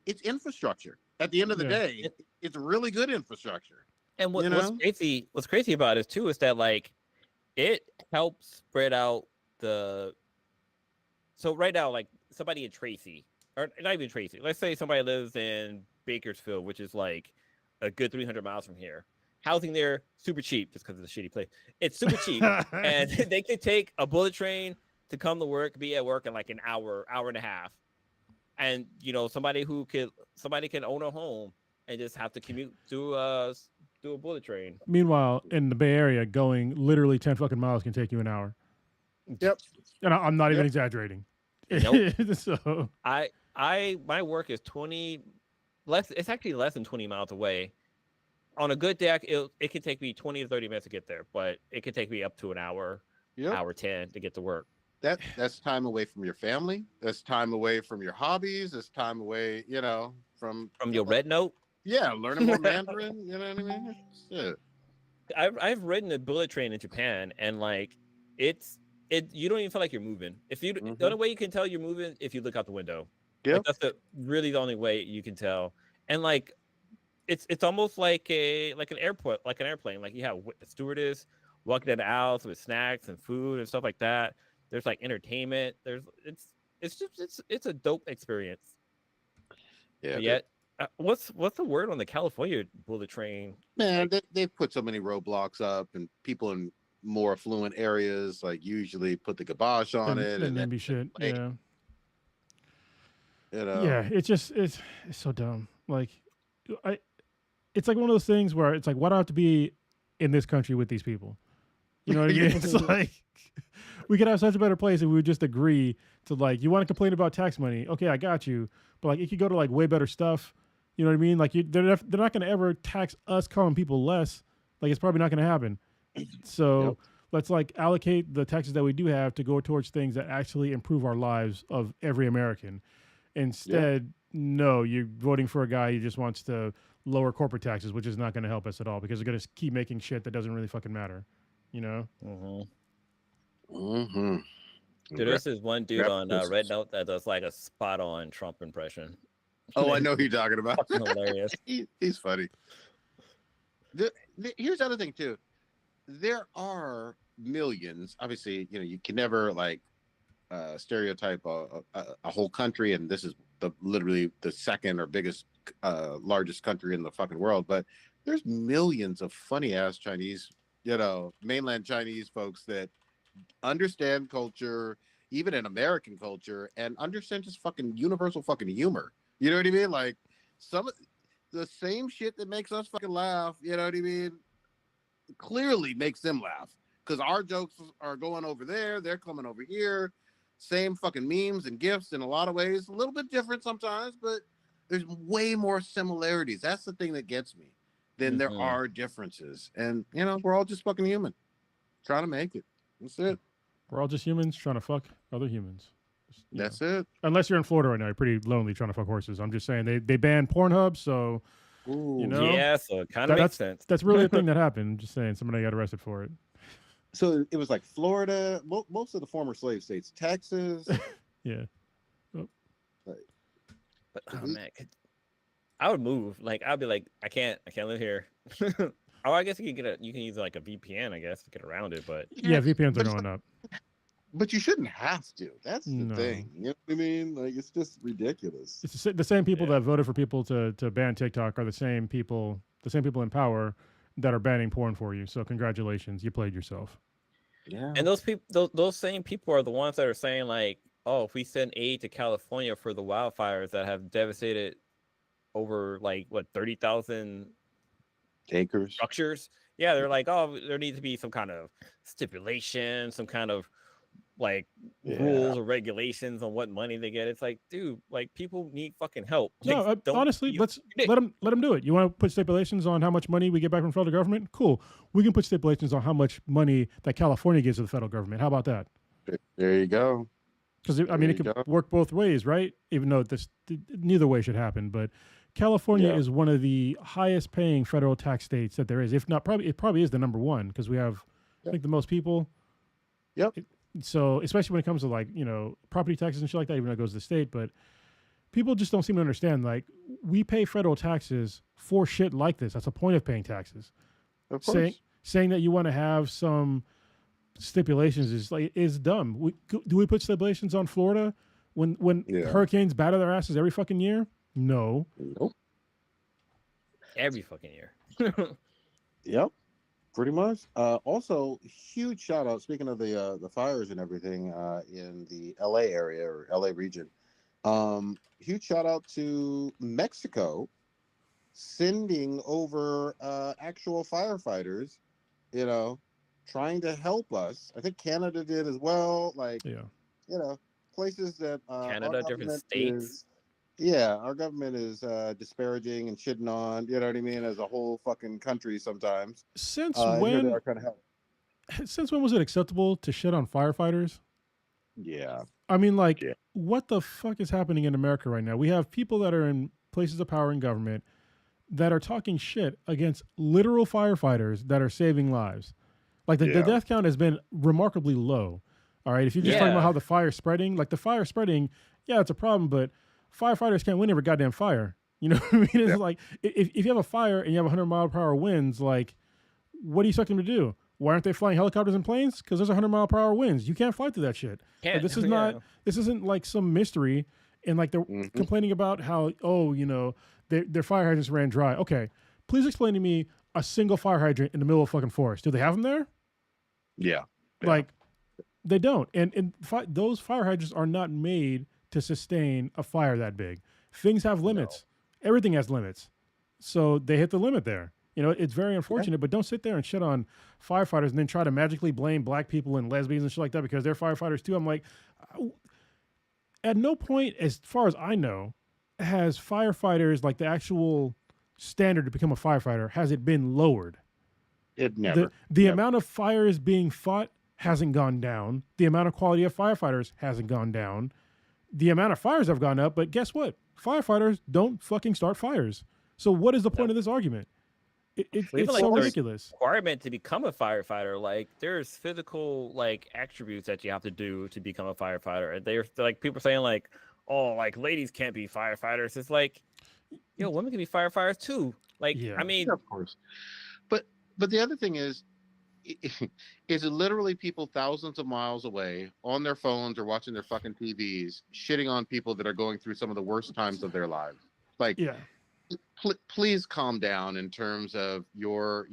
it's infrastructure. At the end of the day, it's really good infrastructure. And what's crazy about it too is that like it helps spread out the. So right now, like somebody in Tracy, or not even Tracy, let's say somebody lives in Bakersfield, which is like a good 300 miles from here. Housing there, super cheap, just because of the shitty place. It's super cheap, and they could take a bullet train to come to work, be at work in like an hour and a half, and somebody can own a home and just have to commute through a bullet train. Meanwhile, in the Bay Area, going literally 10 fucking miles can take you an hour. Yep. And I'm not even exaggerating. Nope. So my work is 20 less. It's actually less than 20 miles away. On a good day, it can take me 20 to 30 minutes to get there, but it can take me up to an hour, hour 10 to get to work. That's time away from your family. That's time away from your hobbies. That's time away, from your red note. Yeah, learning more Mandarin. You know what I mean? Shit. I've ridden a bullet train in Japan, and like you don't even feel like you're moving. If you the only way you can tell you're moving if you look out the window. Yeah, like, that's really the only way you can tell. And like it's almost like an airport, like an airplane. Like you have a stewardess walking down the aisles with snacks and food and stuff like that. There's like entertainment. It's a dope experience. Yeah. But yet, what's the word on the California bullet train? Man, they've put so many roadblocks up, and people in more affluent areas like usually put the kibosh on it and NIMBY shit. like, Yeah. Yeah, it's so dumb. Like, it's like one of those things where it's like, why do I have to be in this country with these people? You know what I mean? It's like we could have such a better place if we would just agree to, like, you want to complain about tax money? Okay, I got you. But like, it could go to like way better stuff. You know what I mean? Like, they're not going to ever tax us common people less. Like, it's probably not going to happen. So let's like allocate the taxes that we do have to go towards things that actually improve our lives of every American. Instead, no, you're voting for a guy who just wants to lower corporate taxes, which is not going to help us at all because they're going to keep making shit that doesn't really fucking matter. You know? Dude, there's this one dude on Red Note that does like a spot on Trump impression. Oh, I know who you're talking about. Fucking hilarious. He's funny. Here's the other thing too. There are millions. Obviously, you can never like stereotype a whole country, and this is literally the second or biggest, largest country in the fucking world. But there's millions of funny ass Chinese, mainland Chinese folks that understand culture, even in American culture, and understand just fucking universal fucking humor. You know what I mean? Like some of the same shit that makes us fucking laugh, you know what I mean? Clearly makes them laugh. Because our jokes are going over there, they're coming over here. Same fucking memes and gifs in a lot of ways. A little bit different sometimes, but there's way more similarities. That's the thing that gets me. Than there Mhm. are differences. And you know, we're all just fucking human. Trying to make it. That's it. We're all just humans trying to fuck other humans. Just, you know. That's it. Unless you're in Florida right now, you're pretty lonely trying to fuck horses. I'm just saying they banned Pornhub, so Ooh. you know Yeah, so it kind of makes sense. that's really a thing that happened. I'm just saying somebody got arrested for it. So it was like Florida, most of the former slave states, Texas. Yeah. But oh man, I would move. Like I'd be like, I can't live here. Oh, I guess you can use like a VPN, I guess, to get around it. But Yeah, VPNs are but it's going up. But you shouldn't have to. That's the No. thing. You know what I mean? Like it's just ridiculous. It's the same people Yeah. that voted for people to ban TikTok are the same people in power that are banning porn for you. So congratulations, you played yourself. Yeah. and those people, those same people are the ones that are saying like, oh, if we send aid to California for the wildfires that have devastated over like what 30,000 Acres. structures, yeah, they're like, oh, there needs to be some kind of stipulation, some kind of like rules or regulations on what money they get. It's like, dude, like people need fucking help. No, Like, don't honestly, use let's your dick. let them do it. You want to put stipulations on how much money we get back from the federal government? Cool. We can put stipulations on how much money that California gives to the federal government. How about that? There you go. Because I mean, There it you could go. work both ways, right? Even though neither way should happen. But California Yeah. is one of the highest paying federal tax states that there is. If not, it probably is the number one because we have, I think, the most people. Yep. So especially when it comes to like property taxes and shit like that, even though it goes to the state, but people just don't seem to understand. Like we pay federal taxes for shit like this. That's the point of paying taxes. Of course. Saying that you want to have some stipulations is dumb. Do we put stipulations on Florida when Yeah. hurricanes batter their asses every fucking year? No. Nope. Every fucking year. Yep. Pretty much. Also, huge shout out. Speaking of the fires and everything in the LA area or LA region, huge shout out to Mexico sending over actual firefighters. You know, trying to help us. I think Canada did as well. Like Yeah. Places that Canada, our different government states. is. Our government is disparaging and shitting on. You know what I mean? As a whole fucking country sometimes. Since Here they when? are trying to help. Since when was it acceptable to shit on firefighters? Yeah. I mean, like, Yeah. what the fuck is happening in America right now? We have people that are in places of power in government that are talking shit against literal firefighters that are saving lives. Like the Yeah. death count has been remarkably low. All right, if you're just talking about Yeah. how the fire's spreading, like the fire spreading, yeah, it's a problem, but firefighters can't win every goddamn fire. You know what I mean? It's Yeah. like if you have a fire and you have 100-mile-per-hour winds, like, what do you expect them to do? Why aren't they flying helicopters and planes? Because there's 100-mile-per-hour winds. You can't fly through that shit. Like, Can't- this is yeah. not. This isn't like some mystery. And like they're Mhm. complaining about how their fire hydrants ran dry. Okay, please explain to me a single fire hydrant in the middle of fucking forest. Do they have them there? Yeah. Yeah. Like, they don't. And those fire hydrants are not made to sustain a fire that big. Things have limits. Everything has limits. So they hit the limit there. It's very unfortunate, but don't sit there and shit on firefighters and then try to magically blame black people and lesbians and shit like that because they're firefighters too. I'm like, at no point, as far as I know, has firefighters, like the actual standard to become a firefighter, has it been lowered? It never. The Never. amount of fires being fought hasn't gone down. The amount of quality of firefighters hasn't gone down. The amount of fires have gone up, but guess what? Firefighters don't fucking start fires. So what is the point of this argument? It's Well, even, so like, there's- ridiculous. Requirement to become a firefighter, like there's physical like attributes that you have to do to become a firefighter, and they're like people saying like, oh, like ladies can't be firefighters. It's like, women can be firefighters too. Like, Yeah. I mean, Yeah, of course. But the other thing is it literally people thousands of miles away on their phones or watching their fucking TVs shitting on people that are going through some of the worst times of their lives. Like, Yeah. please calm down in terms of your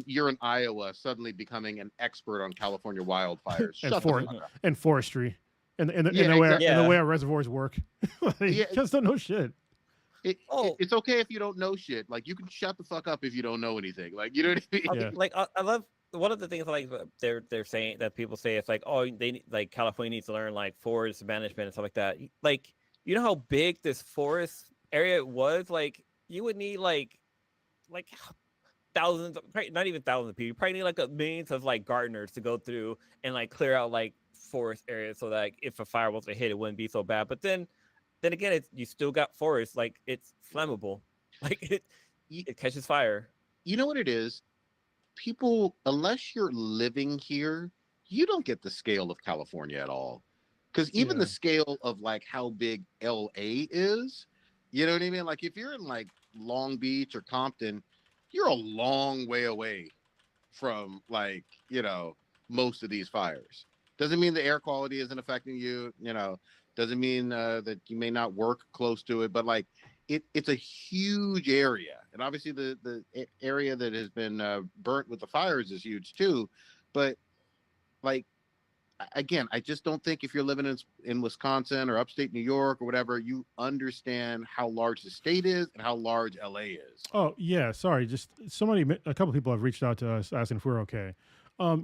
you're in Iowa, suddenly becoming an expert on California wildfires. And Shut the fuck up. and forestry, and Yeah, the way exactly. and the Yeah. way our reservoirs work. Like, Yeah. you just don't know shit. Oh. It's okay if you don't know shit. Like, you can shut the fuck up if you don't know anything. Like, you know what I mean? Yeah. Like I love one of the things like they're saying that people say it's like, oh, like California needs to learn like forest management and stuff like that. Like, you know how big this forest area was? Like, you would need like thousands, not even thousands of people. You probably need like millions of like gardeners to go through and like clear out like forest areas so that like, if a fire was to hit, it wouldn't be so bad. But then again, you still got forest. Like, it's flammable. Like it catches fire. You know what it is? People, unless you're living here, you don't get the scale of California at all. Because even Yeah. the scale of like how big LA is, you know what I mean? Like, if you're in like Long Beach or Compton, you're a long way away from like, most of these fires. Doesn't mean the air quality isn't affecting you, doesn't mean that you may not work close to it, but like it's a huge area. And obviously the area that has been burnt with the fires is huge too. But like, again, I just don't think if you're living in Wisconsin or upstate New York or whatever, you understand how large the state is and how large LA is. Oh yeah, sorry. Just a couple people have reached out to us asking if we're okay.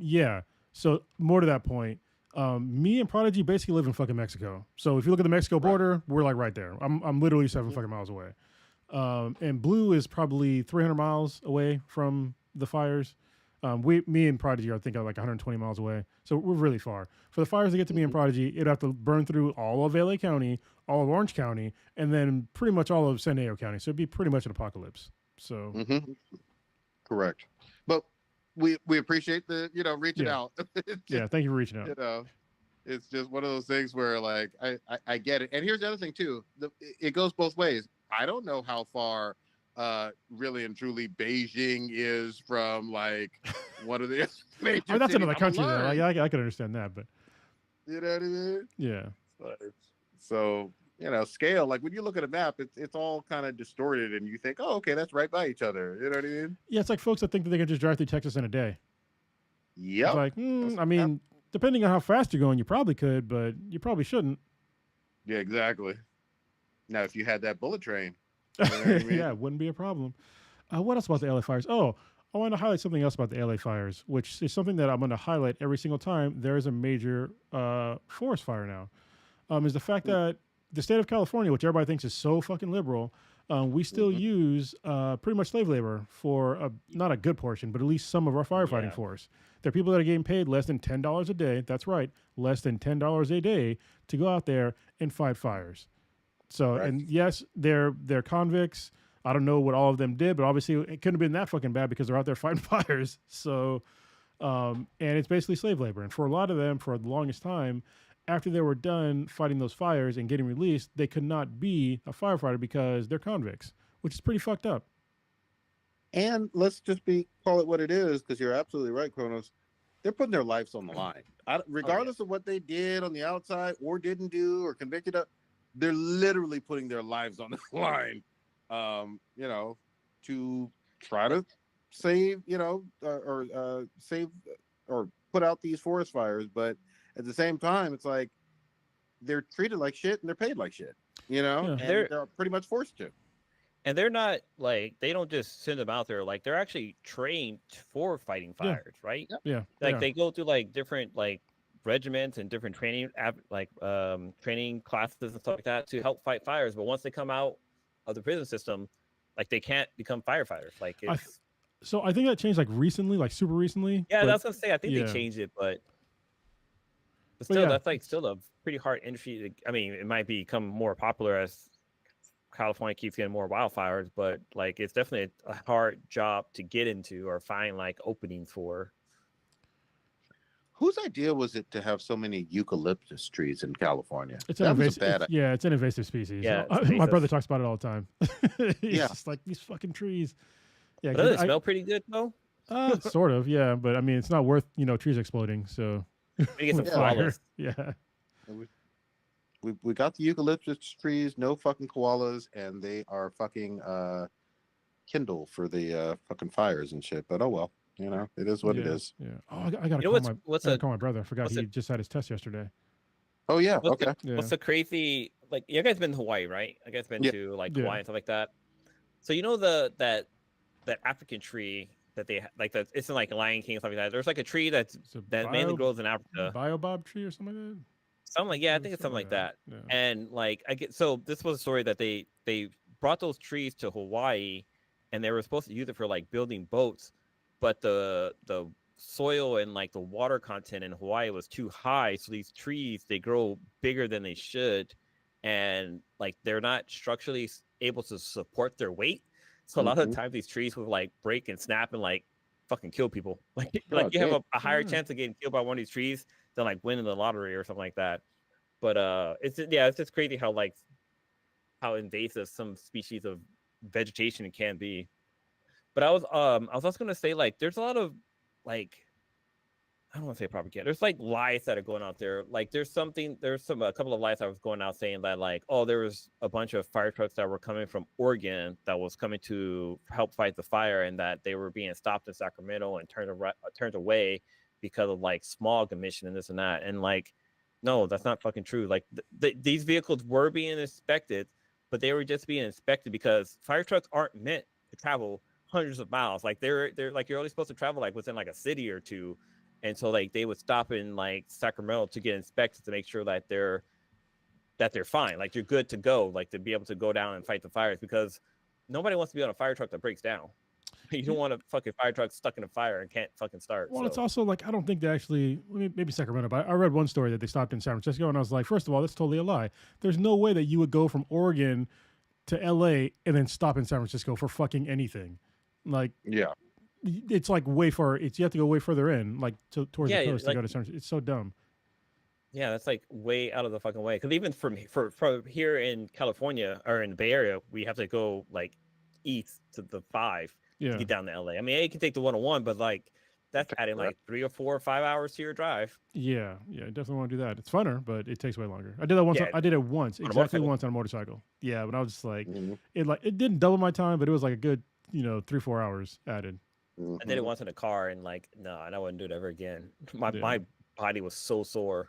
Yeah. So more to that point, me and Prodigy basically live in fucking Mexico. So if you look at the Mexico border, we're like right there. I'm literally 7 fucking miles away. And Blue is probably 300 miles away from the fires. Me and Prodigy are, I think, are like 120 miles away. So we're really far. For the fires to get to me and Prodigy, it'd have to burn through all of LA County, all of Orange County, and then pretty much all of San Diego County. So it'd be pretty much an apocalypse. So Correct. But we appreciate the, reaching Yeah. out. It's yeah, just, thank you for reaching out. it's just one of those things where like, I get it. And here's the other thing too. It goes both ways. I don't know how far really and truly Beijing is from like one of the major I mean, that's cities. another I'm country though. learned. Like, I could understand that, but You know what I mean? yeah. So, scale, like when you look at a map, it's all kind of distorted and you think, oh, okay, that's right by each other. You know what I mean? Yeah, it's like folks that think that they can just drive through Texas in a day. Yep. It's like, I mean, depending on how fast you're going, you probably could, but you probably shouldn't. Yeah, exactly. Now, if you had that bullet train, you know what I mean? Yeah, it wouldn't be a problem. What else about the LA fires? Oh, I want to highlight something else about the LA fires, which is something that I'm going to highlight every single time there is a major forest fire now. Is the fact that the state of California, which everybody thinks is so fucking liberal, we still use pretty much slave labor for not a good portion, but at least some of our firefighting force. There are people that are getting paid less than $10 a day. That's right, less than $10 a day to go out there and fight fires. So, Correct. and yes, they're convicts. I don't know what all of them did, but obviously it couldn't have been that fucking bad because they're out there fighting fires. So, and it's basically slave labor. And for a lot of them, for the longest time, after they were done fighting those fires and getting released, they could not be a firefighter because they're convicts, which is pretty fucked up. And let's just call it what it is, because you're absolutely right, Kronos. They're putting their lives on the line. Regardless of what they did on the outside or didn't do or convicted of, they're literally putting their lives on the line, to try to save, save or put out these forest fires. But at the same time, it's like they're treated like shit and they're paid like shit, and they're pretty much forced to. And they're not like, they don't just send them out there. Like, they're actually trained for fighting fires, right? Yeah. Like, they go through like different like regiments and different training training classes and stuff like that to help fight fires. But once they come out of the prison system, like, they can't become firefighters. Like, it's So I think that changed like recently, like super recently. yeah, but- that's what I'm saying. I think yeah. they changed it, but But still, yeah. that's like still a pretty hard industry. I mean, it might become more popular as California keeps getting more wildfires, but like, it's definitely a hard job to get into or find like openings for. Whose idea was it to have so many eucalyptus trees in California? It's That an was a invasive. bad It's an invasive species. Yeah, So, it's my brother invasive. talks about it all the time. He's Yeah. just like, these fucking trees. Yeah, Does it 'cause smell pretty good though? sort of. Yeah, but I mean, it's not worth trees exploding. So Maybe get some with koalas. Yeah. We got the eucalyptus trees, no fucking koalas, and they are fucking kindle for the fucking fires and shit. But oh well, it is what it Yeah, is. yeah. Oh, I gotta You know call my what's I gotta a call my brother. I forgot what's he a just had his test yesterday. Oh yeah, what's okay, the Yeah, what's the crazy like? You guys been to Hawaii, right? I guys been Yeah. to like Yeah. Hawaii and stuff like that. So that African tree that they like that it's in like Lion King and stuff like that. There's like a tree it's a that mainly grows in Africa. biobob tree or something like that. Something like I think it's something like that. Yeah. And like so this was a story that they brought those trees to Hawaii, and they were supposed to use it for like building boats, but the soil and like the water content in Hawaii was too high, so these trees they grow bigger than they should, and like they're not structurally able to support their weight. So a lot of Mhm. times these trees will like break and snap and like fucking kill people. Like Oh, you have damn. a higher Yeah. chance of getting killed by one of these trees than like winning the lottery or something like that. But it's just crazy how invasive some species of vegetation can be. But I was also gonna say like there's a lot of like I don't want to say propaganda. There's like lies that are going out there. Like there's a couple of lies I was going out saying that like oh there was a bunch of fire trucks that were coming from Oregon that was coming to help fight the fire and that they were being stopped in Sacramento and turned away because of like smog emission and this and that. And like no, that's not fucking true. Like these vehicles were being inspected, but they were just being inspected because fire trucks aren't meant to travel hundreds of miles. Like they're like you're only supposed to travel like within like a city or two, and so like they would stop in like Sacramento to get inspected to make sure that they're fine. Like you're good to go. Like to be able to go down and fight the fires because nobody wants to be on a fire truck that breaks down. You don't want a fucking fire truck stuck in a fire and can't fucking start. Well, so. it's also like I don't think they actually maybe Sacramento, but I read one story that they stopped in San Francisco, and I was like, first of all, that's totally a lie. There's no way that you would go from Oregon to L.A. and then stop in San Francisco for fucking anything. Like Yeah. it's like way far. It's you have to go way further in, like towards Yeah, the coast like- to go to San Francisco. It's so dumb. Yeah, that's like way out of the fucking way. Because even from here in California or in the Bay Area, we have to go like east to the 5 Yeah, to get down to LA. I mean, you can take the 101, but like that's adding like 3 or 4 or 5 hours to your drive. yeah. Definitely want to do that. It's funner, but it takes way longer. I did that once. Yeah. I did it once, On a exactly motorcycle? once on a motorcycle. Yeah, but I was just like, Mhm. it didn't double my time, but it was like a good 3-4 hours added. Mhm. I did it once in a car, and like no, and I wouldn't do it ever again. My Yeah. body was so sore.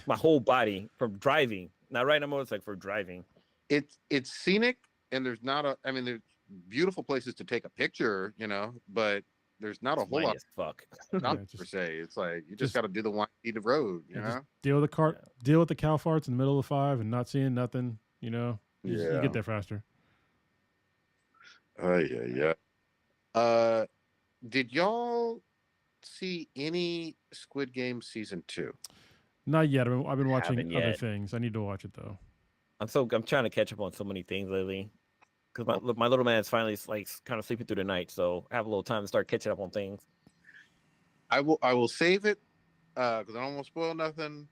My whole body from driving, not riding a motorcycle, for driving. It's scenic, and there's there's beautiful places to take a picture, but there's not a It's whole windy lot as fuck. not Yeah, just- per se. It's like you just- just got to do the windy road, you Yeah, just know. deal with the cow farts in the middle of 5 and not seeing nothing. You Yeah. get there faster. Oh yeah. Did y'all see any Squid Game season 2? Not yet. I've been watching Haven't other yet. things. I need to watch it though. I'm trying to catch up on so many things lately. Because my little man's finally like kind of sleeping through the night, so I have a little time to start catching up on things. I will save it because I don't want to spoil nothing.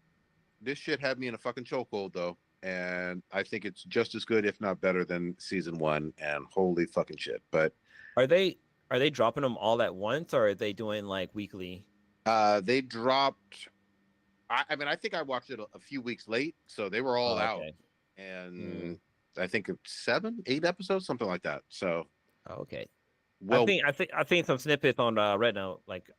This shit had me in a fucking chokehold though, and I think it's just as good, if not better, than season 1. And holy fucking shit! But Are they dropping them all at once, or are they doing like weekly? they dropped. I think I watched it a few weeks late, so they were all Oh, out, okay. and I think it's 7, 8 episodes, something like that. So Oh, okay. well, I think some snippets on Red Note, like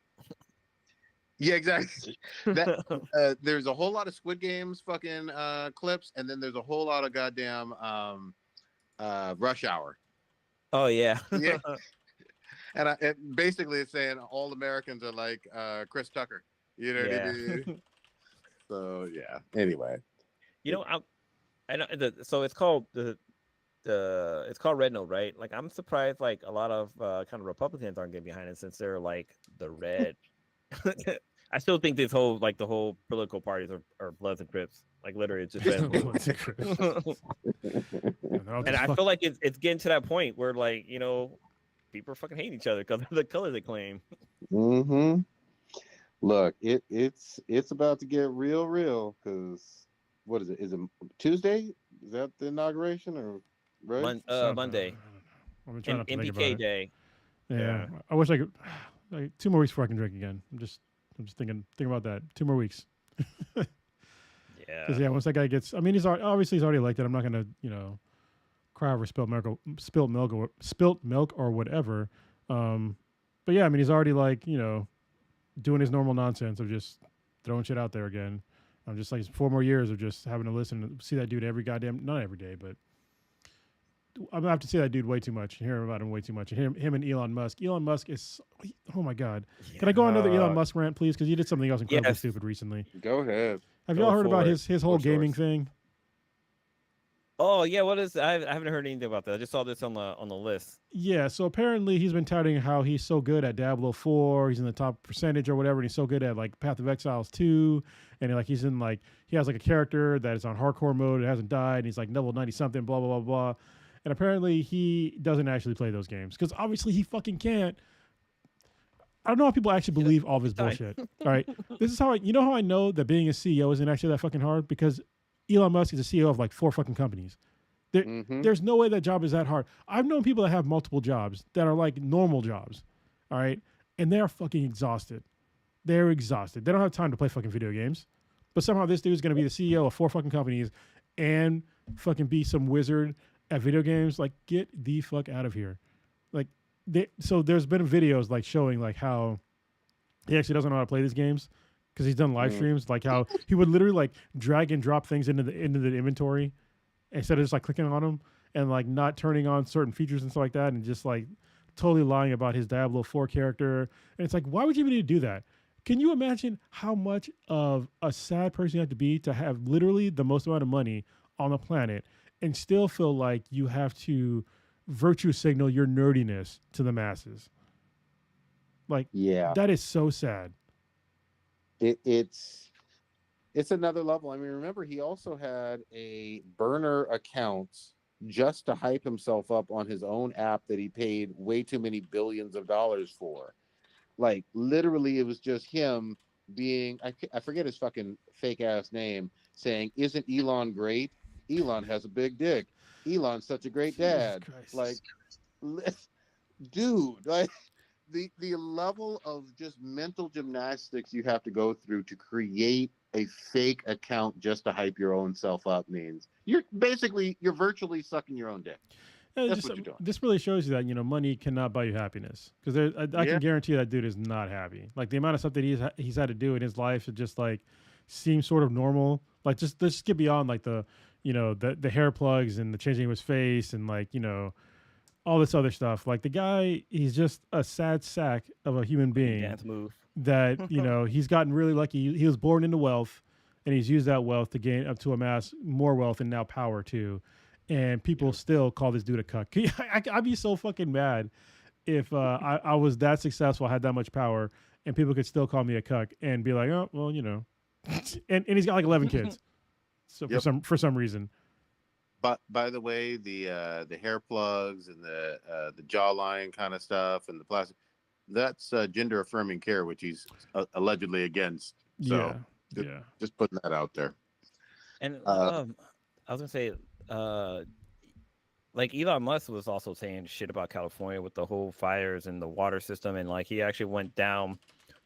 yeah, exactly. There's a whole lot of Squid Games fucking clips, and then there's a whole lot of goddamn Rush Hour. oh yeah. Yeah. And basically it's saying all Americans are like Chris Tucker. You know what I Yeah. mean? So yeah. Anyway. You know, I know so it's called it's called Red Note, right? Like I'm surprised like a lot of kind of Republicans aren't getting behind it since they're like the red. I still think this whole like the whole political parties are Bloods and Crips. Like literally it's just red and blue. Bloods and Crips. And they're all And just I fuck- feel like it's getting to that point where like, people are fucking hating each other because of the color they claim. Mm-hmm. Look, it's about to get real because what is it? Is it Tuesday? Is that the inauguration or right? Monday. I've been trying not to think about MPK it. Day. Yeah. Yeah. I wish I could. Like 2 more weeks before I can drink again. I'm just thinking about that. 2 more weeks. Yeah. Because once that guy gets, I mean, he's already elected. I'm not gonna, cry over spilt milk or whatever. But yeah, I mean, he's already like doing his normal nonsense of just throwing shit out there again. I'm just like 4 more years of just having to listen and see that dude every goddamn, not every day, but I'm gonna have to see that dude way too much, hear about him way too much. And him and Elon Musk. Elon Musk is, oh my god. Can I go on another Elon Musk rant, please? Because you did something else incredibly Yes. stupid recently. Go ahead. Have Go y'all heard for about it. his whole Go for gaming it. thing? Oh yeah, what is? I haven't heard anything about that. I just saw this on the list. Yeah, so apparently he's been touting how he's so good at Diablo 4, he's in the top percentage or whatever, and he's so good at like Path of Exiles 2, and he's in like he has like a character that is on hardcore mode, it hasn't died, and he's like level 90 something, blah blah blah blah. And apparently he doesn't actually play those games because obviously he fucking can't. I don't know how people actually believe all of his bullshit. All right, this is how how I know that being a CEO isn't actually that fucking hard because Elon Musk is a CEO of like 4 fucking companies. Mhm. There's no way that job is that hard. I've known people that have multiple jobs that are like normal jobs, all right, and they are fucking exhausted. They're exhausted. They don't have time to play fucking video games, but somehow this dude's gonna be the CEO of 4 fucking companies and fucking be some wizard at video games. Like, get the fuck out of here. Like, so there's been videos like showing like how he actually doesn't know how to play these games because he's done live streams, like how he would literally like drag and drop things into the inventory instead of just like clicking on them and like not turning on certain features and stuff like that, and just like totally lying about his Diablo 4 character. And it's like, why would you even need to do that? Can you imagine how much of a sad person you have to be to have literally the most amount of money on the planet and still feel like you have to virtue signal your nerdiness to the masses? Like, Yeah. that is so sad. It's another level. I mean, remember he also had a burner account just to hype himself up on his own app that he paid way too many billions of dollars for. Like, literally, it was just him being, I forget his fucking fake ass name, saying, "Isn't Elon great? Elon has a big dick. Elon's such a great dad." Like, dude, like the level of just mental gymnastics you have to go through to create a fake account just to hype your own self up means you're virtually sucking your own dick. That's what you're doing. This really shows you that money cannot buy you happens, because I Yeah. can guarantee that dude is not happy. Like, the amount of stuff that he's had to do in his life, it just like seems sort of normal. Like, just let's get beyond like the the hair plugs and the changing of his face and like all this other stuff. Like, the guy, he's just a sad sack of a human being Dance move. that he's gotten really lucky. He was born into wealth, and he's used that wealth to amass more wealth and now power too. And people still call this dude a cuck. I'd be so fucking mad if I was that successful, had that much power, and people could still call me a cuck and be like, oh well, and he's got like 11 kids. So for some reason. But by the way, the hair plugs and the jawline kind of stuff and the plastic, that's gender affirming care, which he's allegedly against. So just putting that out there. And I was gonna say, like Elon Musk was also saying shit about California with the whole fires and the water system, and like he actually went down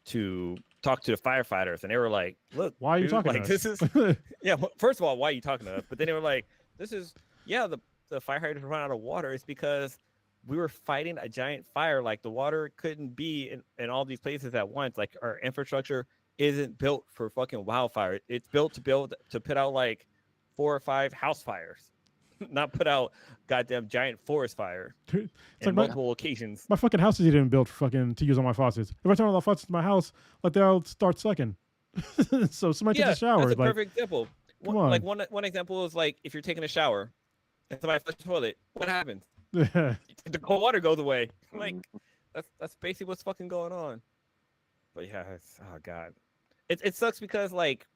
to talk to the firefighters, and they were like, "Look, why are you dude, talking like to us?" this is yeah. First of all, why are you talking to us? But then they were like, "This is the firefighters run out of water. It's because we were fighting a giant fire. Like the water couldn't be in all these places at once. Like our infrastructure isn't built for fucking wildfire. It's built to put out like 4 or 5 house fires." Not put out goddamn giant forest fire It's in like multiple occasions. my fucking house isn't even built for to use on my faucets. If I turn on the faucets in my house, like they'll start sucking. So somebody takes a shower. That's a like, perfect example. come on. Like one example is like if you're taking a shower and somebody flushes the toilet, what happens? Yeah. The cold water goes away. Like that's basically what's fucking going on. But yeah, oh god, it sucks because like,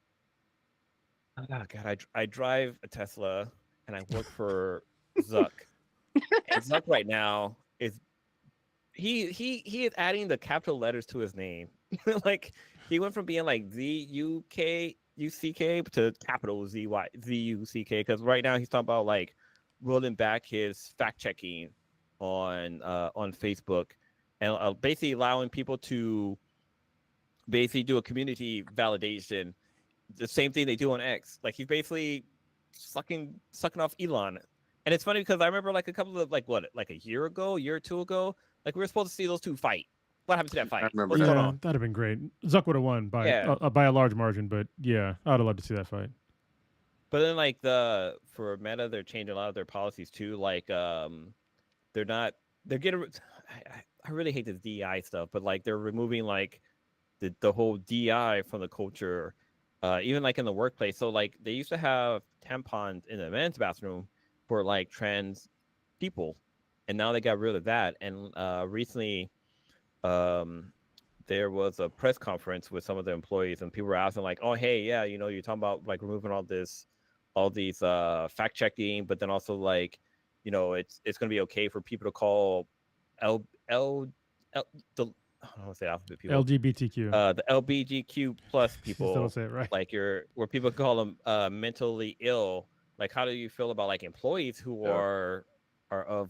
oh god, I drive a Tesla and I work for Zuck. And Zuck right now is he is adding the capital letters to his name. Like he went from being like ZUCK to capital ZUCK, because right now he's talking about like rolling back his fact checking on Facebook and basically allowing people to basically do a community validation, the same thing they do on X. Like he's basically sucking off Elon And it's funny because I remember like a couple of like a year or two ago, like we were supposed to see those two fight. What happened to that fight? remember What's that. going Yeah, on? that'd have been great. Zuck would have won Yeah. by a large margin, but yeah, I'd have loved to see that fight. But then like for Meta, they're changing a lot of their policies too. Like they're not they're getting I really hate this DEI stuff, but like they're removing like the whole DEI from the culture, even like in the workplace. So like they used to have tampons in the men's bathroom for like trans people, and now they got rid of that. And recently, there was a press conference with some of the employees, and people were asking like, "Oh, hey, yeah, you know, you're talking about like removing all these fact checking, but then also like, you know, it's going to be okay for people to call the I don't want to say alphabet people, LGBTQ. the LBGQ plus people, Don't say it right. like where people call them mentally ill. Like, how do you feel about like employees who are of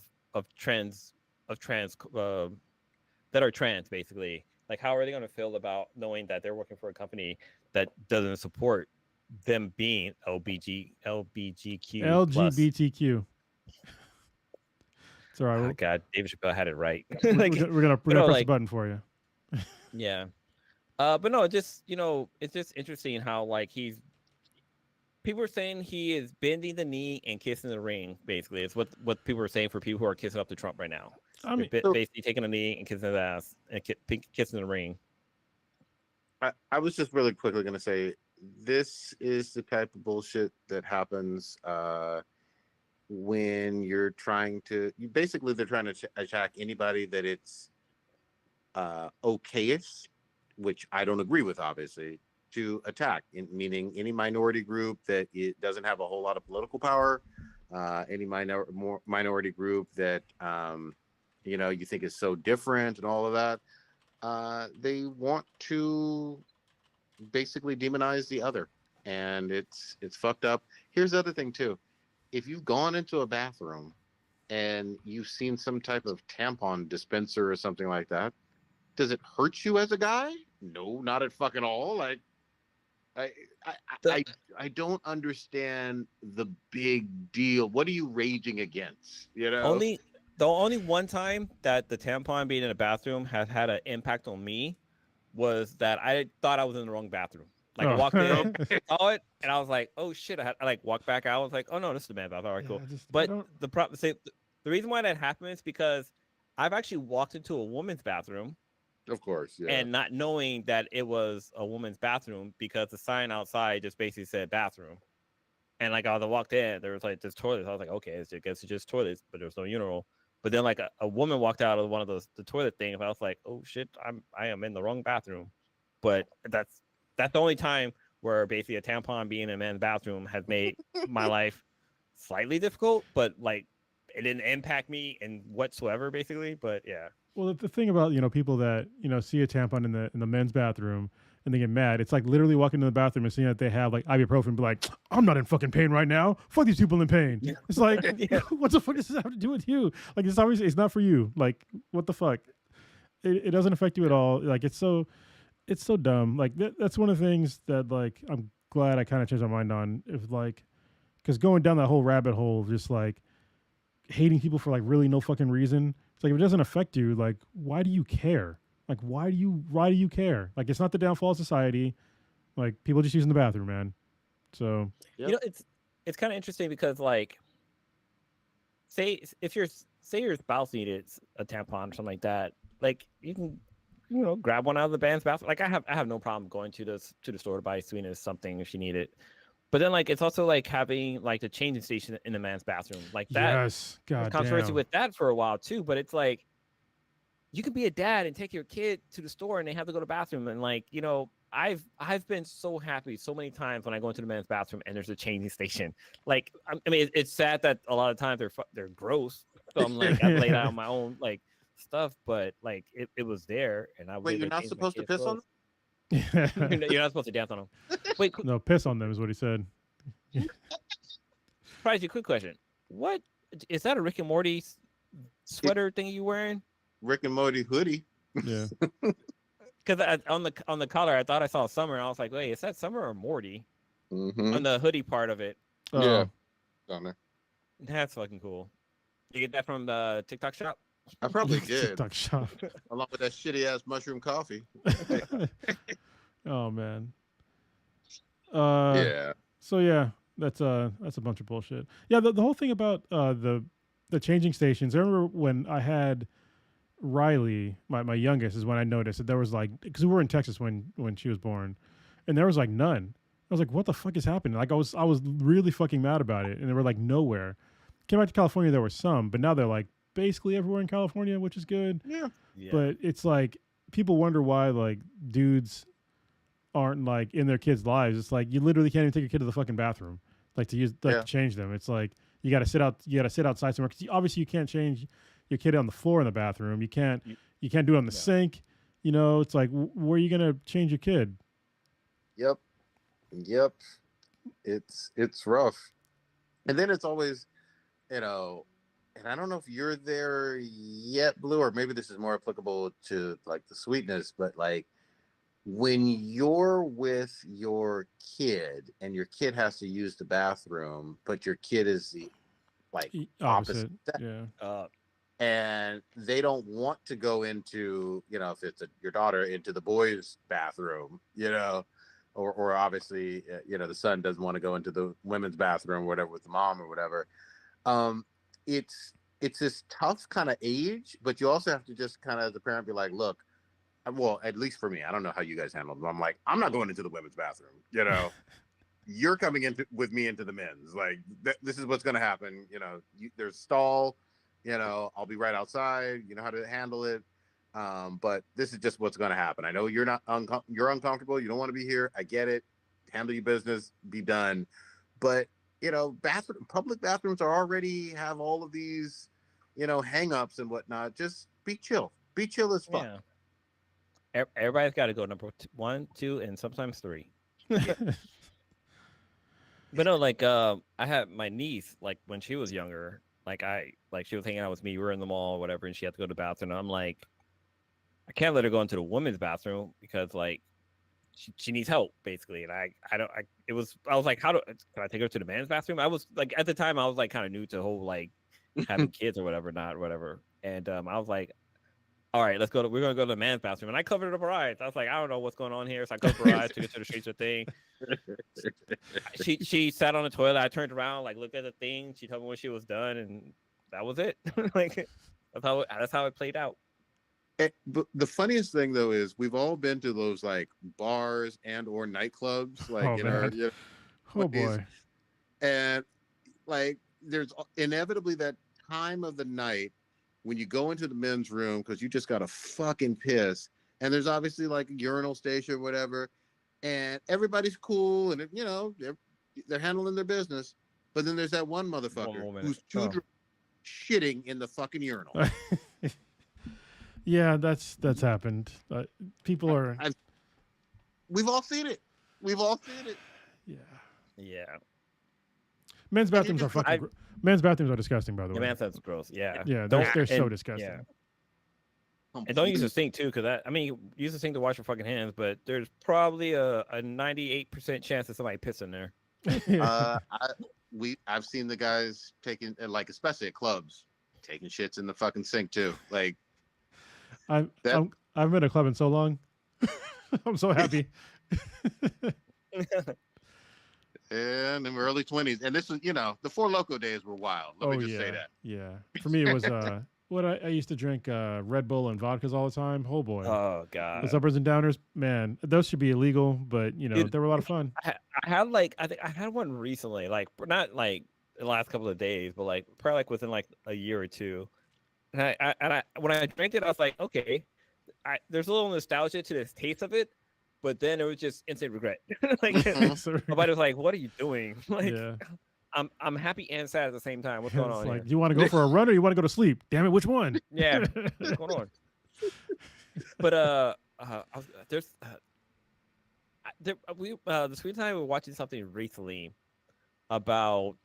trans that are trans basically? Like, how are they going to feel about knowing that they're working for a company that doesn't support them being LBGQ plus? LGBTQ. It's all right. Oh, God, David Chappelle had it right. We're Like, gonna press like, the button for you. yeah. But no, just it's just interesting how like people are saying he is bending the knee and kissing the ring. Basically, it's what people are saying for people who are kissing up to Trump right now. I mean, Basically taking a knee and kissing his ass and kissing the ring. I was just really quickly going to say this is the type of bullshit that happens when you're trying to. They're trying to attack anybody that it's okayish, which I don't agree with, obviously, to attack. Meaning any minority group that it doesn't have a whole lot of political power, any minority group that you think is so different and all of that. They want to basically demonize the other, and it's fucked up. Here's the other thing too: if you've gone into a bathroom and you've seen some type of tampon dispenser or something like that, does it hurt you as a guy? No, not at fucking all. Like, I don't understand the big deal. What are you raging against? The only one time that the tampon being in a bathroom has had an impact on me was that I thought I was in the wrong bathroom. Like, I walked in, saw it, and I was like, "Oh shit!" I like walked back out. I was like, "Oh no, this is the man's bathroom." All right, cool. But the reason why that happened is because I've actually walked into a woman's bathroom, of course, yeah, and not knowing that it was a woman's bathroom because the sign outside just basically said bathroom. And like I walked in, there was like this toilet. I was like, okay, I guess it's just toilets, but there was no urinal. But then like a woman walked out of one of the toilet things. I was like, oh shit, I am in the wrong bathroom. But that's the only time where basically a tampon being in a man's bathroom has made my life slightly difficult, but like it didn't impact me in whatsoever, basically. But yeah. Well, the thing about people that see a tampon in the men's bathroom and they get mad, it's like literally walking into the bathroom and seeing that they have like ibuprofen, and be like, I'm not in fucking pain right now. Fuck these people in pain. Yeah. It's like, what the fuck does this have to do with you? Like, it's not for you. Like, what the fuck? It doesn't affect you at all. Like, it's so dumb. Like that's one of the things that like I'm glad I kind of changed my mind on. If like, because going down that whole rabbit hole of just like hating people for like really no fucking reason. It's like if it doesn't affect you, like why do you care? Like why do you care? Like it's not the downfall of society. Like people just using the bathroom, man. So it's kind of interesting because like say your spouse needed a tampon or something like that, like you can grab one out of the band's bathroom. Like I have no problem going to the store to buy Sweetness something if she need it. But then like it's also like having like the changing station in the man's bathroom. Like that. Yes, God controversy damn. with that for a while too. But it's like you could be a dad and take your kid to the store and they have to go to the bathroom. And like, I've been so happy so many times when I go into the men's bathroom and there's a changing station. Like, I mean, it's sad that a lot of times they're gross. So I'm like, I laid out my own like stuff, but like it was there, and I wait. You're not supposed to piss on them? You're not supposed to dance on them. Wait, no, piss on them is what he said. Surprise you! Quick question: what is that? A Rick and Morty sweater thing you wearing? Rick and Morty hoodie. Yeah. Because on the collar, I thought I saw Summer, and I was like, wait, is that Summer or Morty? Mm-hmm. On the hoodie part of it. Yeah. Down there. That's fucking cool. You get that from the TikTok shop? I probably did, TikTok shop. along with that shitty ass mushroom coffee. Oh man. Uh, Yeah. So yeah, that's a bunch of bullshit. Yeah, the whole thing about the changing stations. I remember when I had Riley, my youngest, is when I noticed that there was like, because we were in Texas when she was born, and there was like none. I was like, what the fuck is happening? Like I was really fucking mad about it, and they were like nowhere. Came back to California, there were some, but now they're like basically everywhere in California, which is good. Yeah. Yeah. But it's like people wonder why like dudes aren't like in their kids' lives. It's like you literally can't even take your kid to the fucking bathroom, like to use like Yeah. to change them. It's like you got to sit out. You got to sit outside somewhere because obviously you can't change your kid on the floor in the bathroom. You can't do it on the Yeah. sink. You know, it's like where are you gonna change your kid? Yep. Yep. It's rough. And then it's always, and I don't know if you're there yet, Blue, or maybe this is more applicable to like the sweetness, but like when you're with your kid and your kid has to use the bathroom, but your kid is the like opposite sex, Yeah. and they don't want to go into, if it's your daughter, into the boys' bathroom, or obviously, the son doesn't want to go into the women's bathroom or whatever with the mom or whatever. It's this tough kind of age, but you also have to just kind of as a parent be like, look, well, at least for me, I don't know how you guys handle it, but I'm like, I'm not going into the women's bathroom, you're coming with me into the men's, like this is what's going to happen. There's stall, I'll be right outside, you know how to handle it. But this is just what's going to happen. I know you're not you're uncomfortable. You don't want to be here. I get it. Handle your business, be done. But, public bathrooms have all of these, hang-ups and whatnot. Just be chill. Be chill as fuck. Yeah. Everybody's got to go number 1, 2, and sometimes 3. But no, like I had my niece, like when she was younger, she was hanging out with me. We were in the mall or whatever, and she had to go to the bathroom. And I'm like, I can't let her go into the women's bathroom because like she needs help basically. And I was like, can I take her to the men's bathroom? I was like, at the time I was like kind of new to the whole like having kids or whatever. And I was like, all right, let's go. We're gonna go to the man's bathroom, and I covered up her eyes. I was like, I don't know what's going on here, so I covered her eyes, took her to the streets of thing. She sat on the toilet. I turned around, like looked at the thing. She told me when she was done, and that was it. Like that's how it played out. But the funniest thing though is we've all been to those like bars and or nightclubs, like Oh, in our man. Oh boy. and like there's inevitably that time of the night when you go into the men's room because you just got to fucking piss, and there's obviously like a urinal station or whatever, and everybody's cool, and they're handling their business, but then there's that one motherfucker who's shitting in the fucking urinal. Yeah, that's happened. People are. We've all seen it. Yeah. Yeah. Men's bathrooms are fucking. Men's bathrooms are disgusting, by the way. Men's bathrooms gross. Yeah. Yeah, they're so disgusting. Yeah. And don't use the sink too, because use the sink to wash your fucking hands, but there's probably a 98% chance that somebody pissed in there. I've seen the guys taking, like, especially at clubs, taking shits in the fucking sink too. Like, I've been at a club in so long. I'm so happy. And in my early 20s, and this was, the Four Loko days were wild. Let me just say that. Yeah, for me it was what I used to drink Red Bull and vodkas all the time. Oh boy. Oh god. Those uppers and downers, man, those should be illegal, but Dude, they were a lot of fun. I think I had one recently, like not like the last couple of days, but like probably like within like a year or two. And I when I drank it, I was like, okay, there's a little nostalgia to the taste of it, but then it was just instant regret. Like nobody was like, "What are you doing?" Like, yeah. I'm happy and sad at the same time. What's going on? Like, here? do you want to go for a run or you want to go to sleep? Damn it, which one? Yeah, what's going on? But the Sweet and I were watching something recently about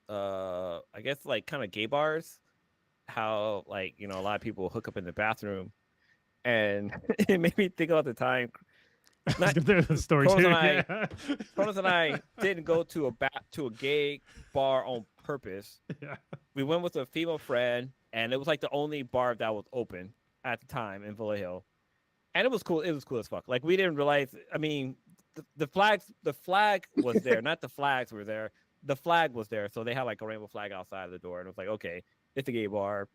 I guess like kind of gay bars, how like a lot of people hook up in the bathroom, and it made me think about the time. The story Cronus too. and I didn't go to a gay bar on purpose. Yeah. We went with a female friend, and it was like the only bar that was open at the time in Villa Hill, and it was cool. It was cool as fuck. Like we didn't realize. I mean, the flag was there, not the flags were there. The flag was there, so they had like a rainbow flag outside of the door, and it was like, okay, it's a gay bar.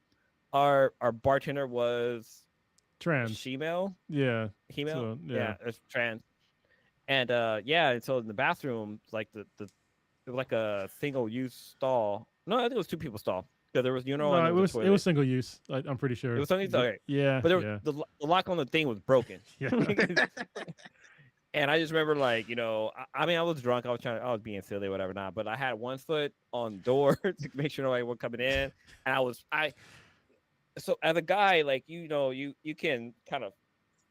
Our bartender was Trans. shemale, Yeah. female, So, yeah, it's trans, and and so in the bathroom, like the it was like a single use stall. No, I think it was two people stall. Yeah, there was No, and there it was was a toilet. it was single use. I'm pretty sure. It was something okay. Yeah. But there, yeah. the lock on the thing was broken. Yeah. And I just remember, like, I mean, I was drunk. I was being silly, whatever, not. But I had one foot on the door to make sure nobody was coming in, and so as a guy, like, you can kind of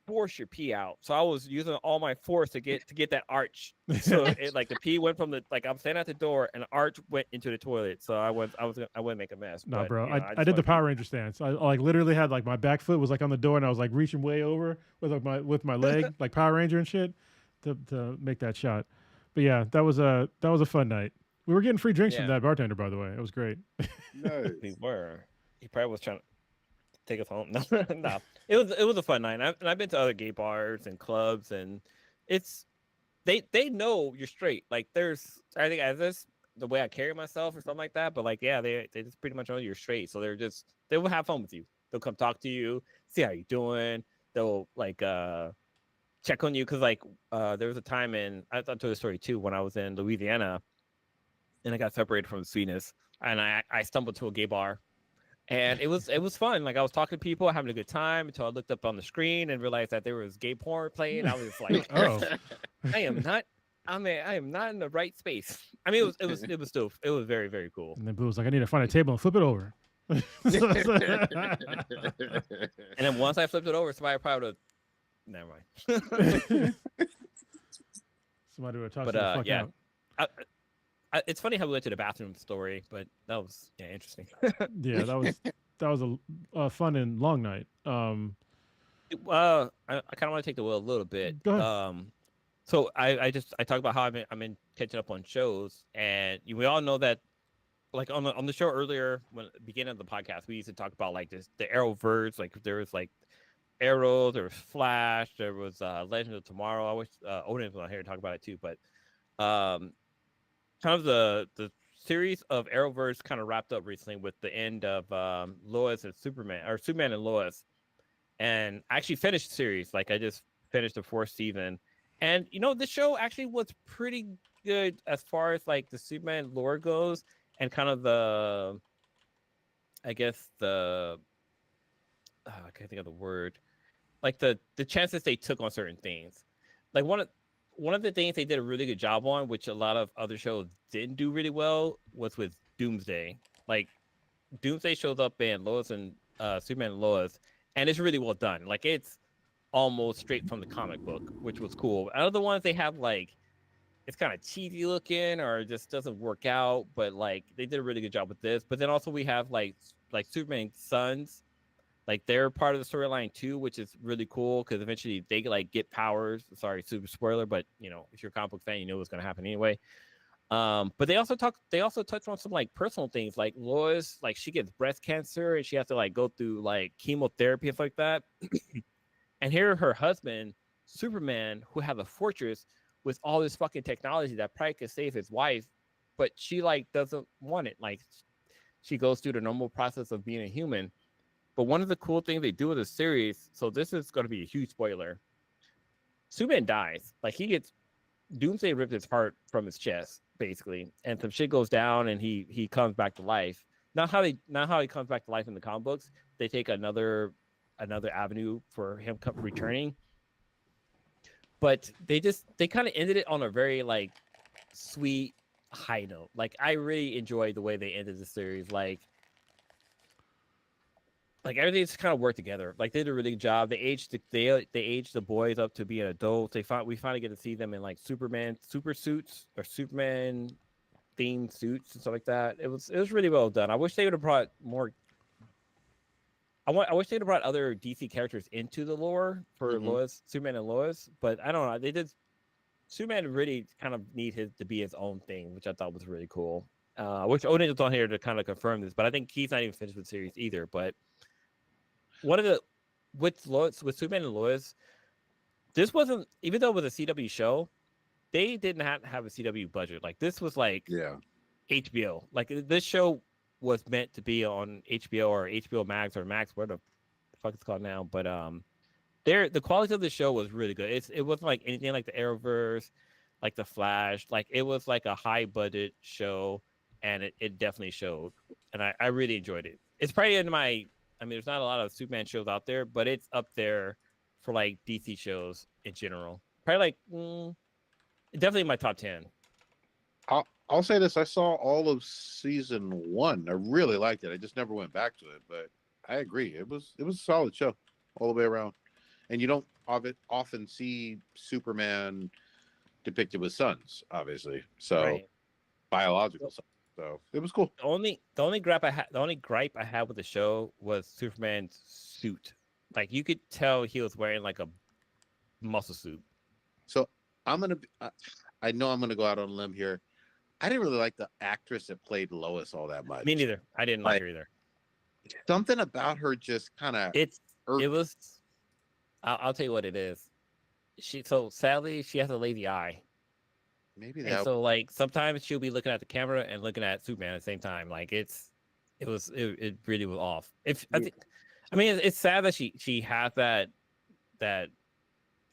force your pee out. So I was using all my force to get that arch. So like the pee went from I'm standing at the door, and the arch went into the toilet. So I wouldn't make a mess. No, but, bro. I I did the Power Ranger stance. I like literally had like my back foot was like on the door, and I was like reaching way over with my leg, like Power Ranger and shit, to make that shot. But yeah, that was a fun night. We were getting free drinks from that bartender, by the way. It was great. No. We were. He probably was trying to take us home. No, no. It was a fun night. And I've been to other gay bars and clubs, and it's they know you're straight. Like I think as this the way I carry myself or something like that. But like they just pretty much know you're straight. So they will have fun with you. They'll come talk to you, see how you're doing. They'll like check on you because like there was a time I told the story too when I was in Louisiana, and I got separated from Sweetness, and I stumbled to a gay bar. And it was fun. Like I was talking to people, having a good time until I looked up on the screen and realized that there was gay porn playing. I was like, Oh. I am not in the right space. I mean, it was very, very cool. And then Blue was like, I need to find a table and flip it over. And then once I flipped it over, somebody probably would have never mind. Somebody would have talked But the fuck yeah. out. It's funny how we went to the bathroom story, but that was interesting. Yeah, that was a fun and long night. I kind of want to take the wheel a little bit. Go ahead. So I talk about how I'm in catching up on shows, and we all know that, like on the show earlier, when beginning of the podcast, we used to talk about like the Arrowverse. Like there was like Arrow, there was Flash, there was Legend of Tomorrow. I wish Odin was on here to talk about it too, but kind of the series of Arrowverse kind of wrapped up recently with the end of Lois and Superman, or Superman and Lois. And I actually finished the series. Like I just finished the 4th season. And this show actually was pretty good as far as like the Superman lore goes, and kind of I can't think of the word. Like the chances they took on certain things. Like one of the things they did a really good job on, which a lot of other shows didn't do really well, was with Doomsday. Like Doomsday shows up in Lois and Superman and Lois, and it's really well done. Like it's almost straight from the comic book, which was cool. Other ones they have like it's kind of cheesy looking or just doesn't work out, but like they did a really good job with this. But then also we have like Superman's sons. Like they're part of the storyline too, which is really cool because eventually they like get powers. Sorry, super spoiler, but if you're a comic book fan, you know what's gonna happen anyway. But they also touch on some like personal things, like Lois, like she gets breast cancer and she has to like go through like chemotherapy and stuff like that. And here her husband, Superman, who has a fortress with all this fucking technology that probably could save his wife, but she like doesn't want it. Like she goes through the normal process of being a human. But one of the cool things they do with the series, so this is going to be a huge spoiler. Superman dies. Like Doomsday ripped his heart from his chest, basically, and some shit goes down, and he comes back to life. Not how he comes back to life in the comic books. They take another avenue for him returning. But they kind of ended it on a very like sweet high note. Like I really enjoyed the way they ended the series. Like everything's kind of worked together. Like they did a really good job. They aged the boys up to being adults. We finally get to see them in like Superman super suits or Superman themed suits and stuff like that. It was really well done. I wish they would have brought more. I wish they'd have brought other DC characters into the lore for Lois, Superman and Lois, but I don't know. Superman really kind of need to be his own thing, which I thought was really cool. which Odin is on here to kind of confirm this, but I think he's not even finished with the series either. But one of the with Superman and Lois, this wasn't, even though it was a CW show, they didn't have a CW budget. Like this was like Yeah. HBO. Like this show was meant to be on HBO or HBO Max or Max, where the fuck it's called now. But the quality of the show was really good. It wasn't like anything like the Arrowverse, like the Flash. Like it was like a high budget show, and it definitely showed. And I really enjoyed it. It's probably in my, I mean, there's not a lot of Superman shows out there, but it's up there for like DC shows in general. Probably like definitely in my top 10. I'll say this: I saw all of season 1. I really liked it. I just never went back to it, but I agree. It was a solid show all the way around. And you don't often see Superman depicted with sons, obviously. So Right. biological sons. So it was cool. The only gripe I had with the show was Superman's suit. Like you could tell he was wearing like a muscle suit. So I know I'm gonna go out on a limb here. I didn't really like the actress that played Lois all that much. Me neither. I didn't like her either. Something about her just kind of. It was. I'll tell you what it is. Sadly she has a lazy eye. Maybe And that. so like sometimes she'll be looking at the camera and looking at Superman at the same time. Like it really was off. I mean it's sad that she has that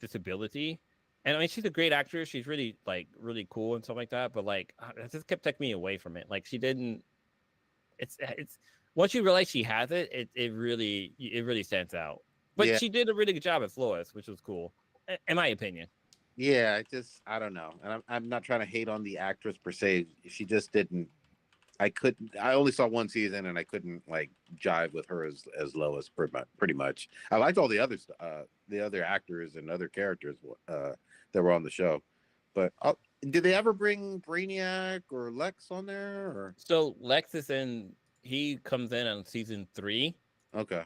disability. And I mean she's a great actress. She's really really cool and stuff like that. But like it just kept taking me away from it. Like she didn't. It's once you realize she has it, it really stands out. But Yeah. she did a really good job as Lois, which was cool, in my opinion. Yeah, I don't know, and I'm not trying to hate on the actress per se. She just didn't. I only saw one season, and I couldn't like jive with her as Lois pretty much. I liked all the other actors and other characters that were on the show, but did they ever bring Brainiac or Lex on there? Or So Lex he comes in on season 3, okay,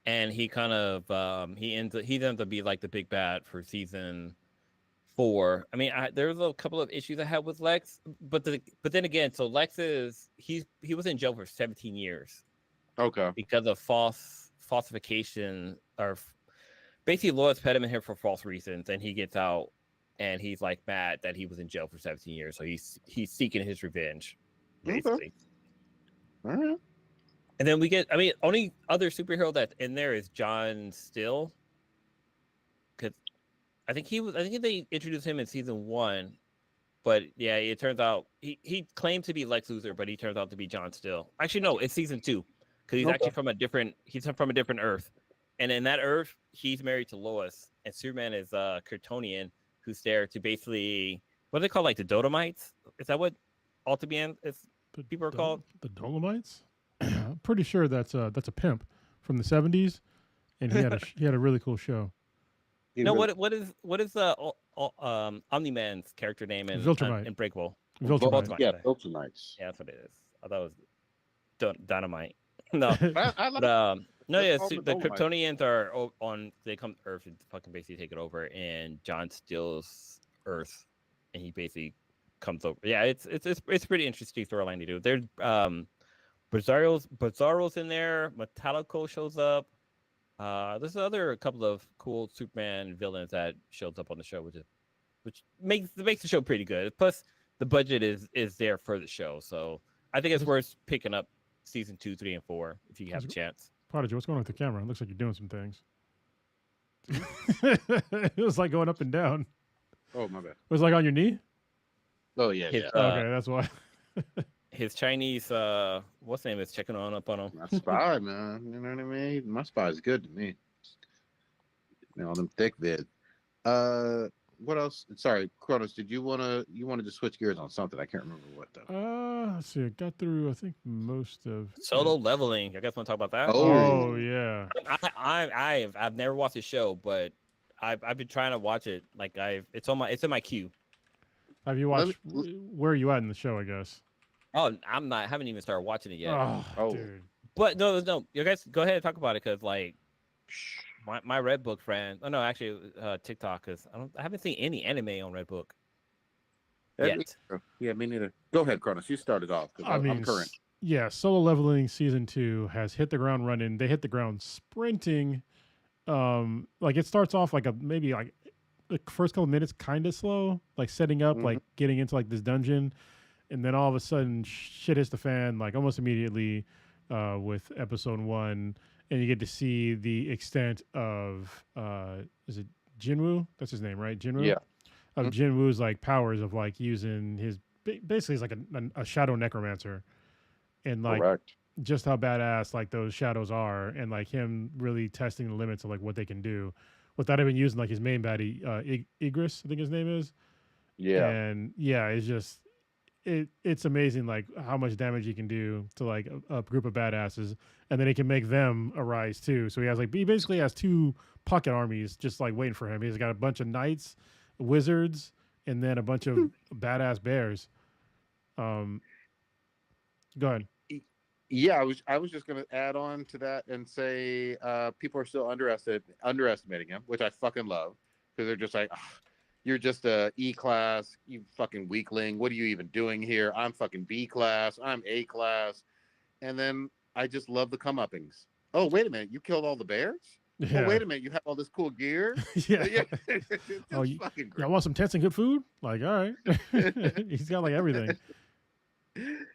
and he kind of he ends up being like the big bad for season 4. I mean, there was a couple of issues I had with Lex, but then again, so Lex he was in jail for 17 years okay, because of falsification, or basically Lois put him in here for false reasons, and he gets out, and he's like mad that he was in jail for 17 years, so he's seeking his revenge, basically. all right. And then we get, I mean, only other superhero that's in there is John Still, because I think they introduced him in season 1, but yeah, it turns out he claimed to be Lex Luthor, but he turns out to be John Still. Actually, no, it's season 2, because he's actually from a different Earth, and in that Earth, he's married to Lois, and Superman is Kryptonian, who's there to basically, what do they call, like the Dolomites? Is that what Altibian people are called? The Dolomites. I'm pretty sure that's a pimp from the 70s, and he had a really cool show. No, what is Omni-Man's character name in Viltrumite. Breakable? Viltrumite. Yeah, Viltrumites. Yeah, that's what it is. I thought it was Dynamite. No, I like. but no, yeah, That's all the the Dolomites. Kryptonians are on. They come to Earth and fucking basically take it over, and John steals Earth, and he basically comes over. Yeah, it's pretty interesting storyline to do. There's Bizarro's in there. Metallico shows up. There's a couple of cool Superman villains that shows up on the show, which makes the show pretty good. Plus, the budget is there for the show, so I think it's worth picking up season 2, 3, and 4 if you have a chance. Prodigy, what's going on with the camera? It looks like you're doing some things. It was like going up and down. Oh, my bad. It was like on your knee? Oh yeah, His, yeah. Okay, that's why. His Chinese what's the name is checking up on him. My spy, man. You know what I mean? My spy is good to me. You know, them thick vid. What else? Sorry, Kronos, did you wanna just switch gears on something? I can't remember what though. Let's see. I got through, I think, most of Solo Leveling. I guess want to talk about that. Oh yeah. I've never watched the show, but I've been trying to watch it. Like it's in my queue. Have you watched? Where are you at in the show? I guess. Oh, haven't even started watching it yet. Oh, dude. But no, you guys go ahead and talk about it, because like my Redbook friend. Oh no, actually, TikTok, because I haven't seen any anime on Redbook. Me Yet. neither. Yeah, me neither. Go ahead, Cronus. You started off. 'Cause I'm current. Yeah, Solo Leveling season 2 has hit the ground running. They hit the ground sprinting. Like it starts off like maybe like the first couple minutes kind of slow, like setting up, like getting into like this dungeon, and then all of a sudden shit hits the fan like almost immediately with episode 1, and you get to see the extent of is it Jinwoo? That's his name, right? Jinwoo. Yeah. Of Jinwoo's like powers of like using his basically he's like a shadow necromancer, and like Correct. just how badass like those shadows are, and like him really testing the limits of like what they can do without even using like his main baddie Igris, I think his name is. Yeah. And yeah, it's just it's amazing like how much damage he can do to like a group of badasses, and then he can make them arise too. So he basically has 2 pocket armies just like waiting for him. He's got a bunch of knights, wizards, and then a bunch of badass bears. Go ahead. Yeah, I was just gonna add on to that and say people are still underestimating him, which I fucking love, because they're just like, "Ah, you're just a E class, you fucking weakling. What are you even doing here? I'm fucking B class, I'm A class," and then I just love the comeuppings. Oh, wait a minute, you killed all the bears? Yeah. Oh, wait a minute, you have all this cool gear? Yeah. It's Oh, fucking great. Y'all want some tents and good food? Like, all right. He's got like everything.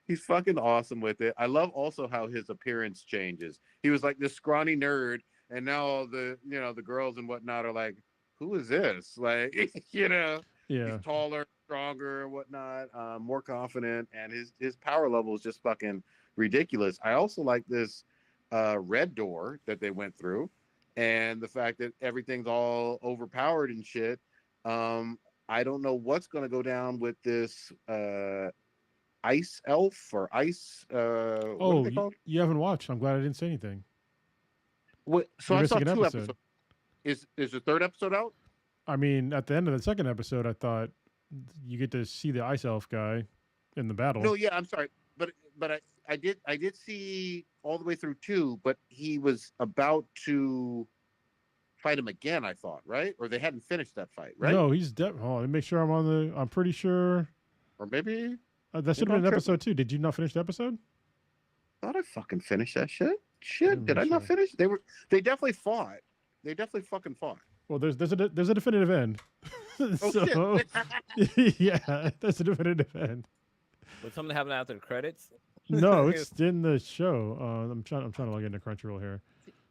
He's fucking awesome with it. I love also how his appearance changes. He was like this scrawny nerd, and now all the the girls and whatnot are like, who is this? Like, Yeah. he's taller, stronger, and whatnot, more confident, and his power level is just fucking ridiculous. I also like this red door that they went through, and the fact that everything's all overpowered and shit. I don't know what's gonna go down with this ice elf or ice what are they called? You haven't watched. I'm glad I didn't say anything. What, so You're I saw missing an 2 episode. episodes. Is the 3rd episode out? I mean, at the end of the 2nd episode, I thought you get to see the ice elf guy in the battle. No, yeah, I'm sorry, but I did see all the way through 2, but he was about to fight him again, I thought, right? Or they hadn't finished that fight, right? No, he's hold on, let me make sure I'm pretty sure Or maybe that should have been episode 2. Did you not finish the episode? thought I fucking finished that shit. Shit, did I not sure. finish? They definitely fought. They definitely fucking fought. Well, there's a definitive end. Oh shit. Yeah, that's a definitive end. Would something happen after the credits? No, it's in the show. I'm trying to log into Crunchyroll here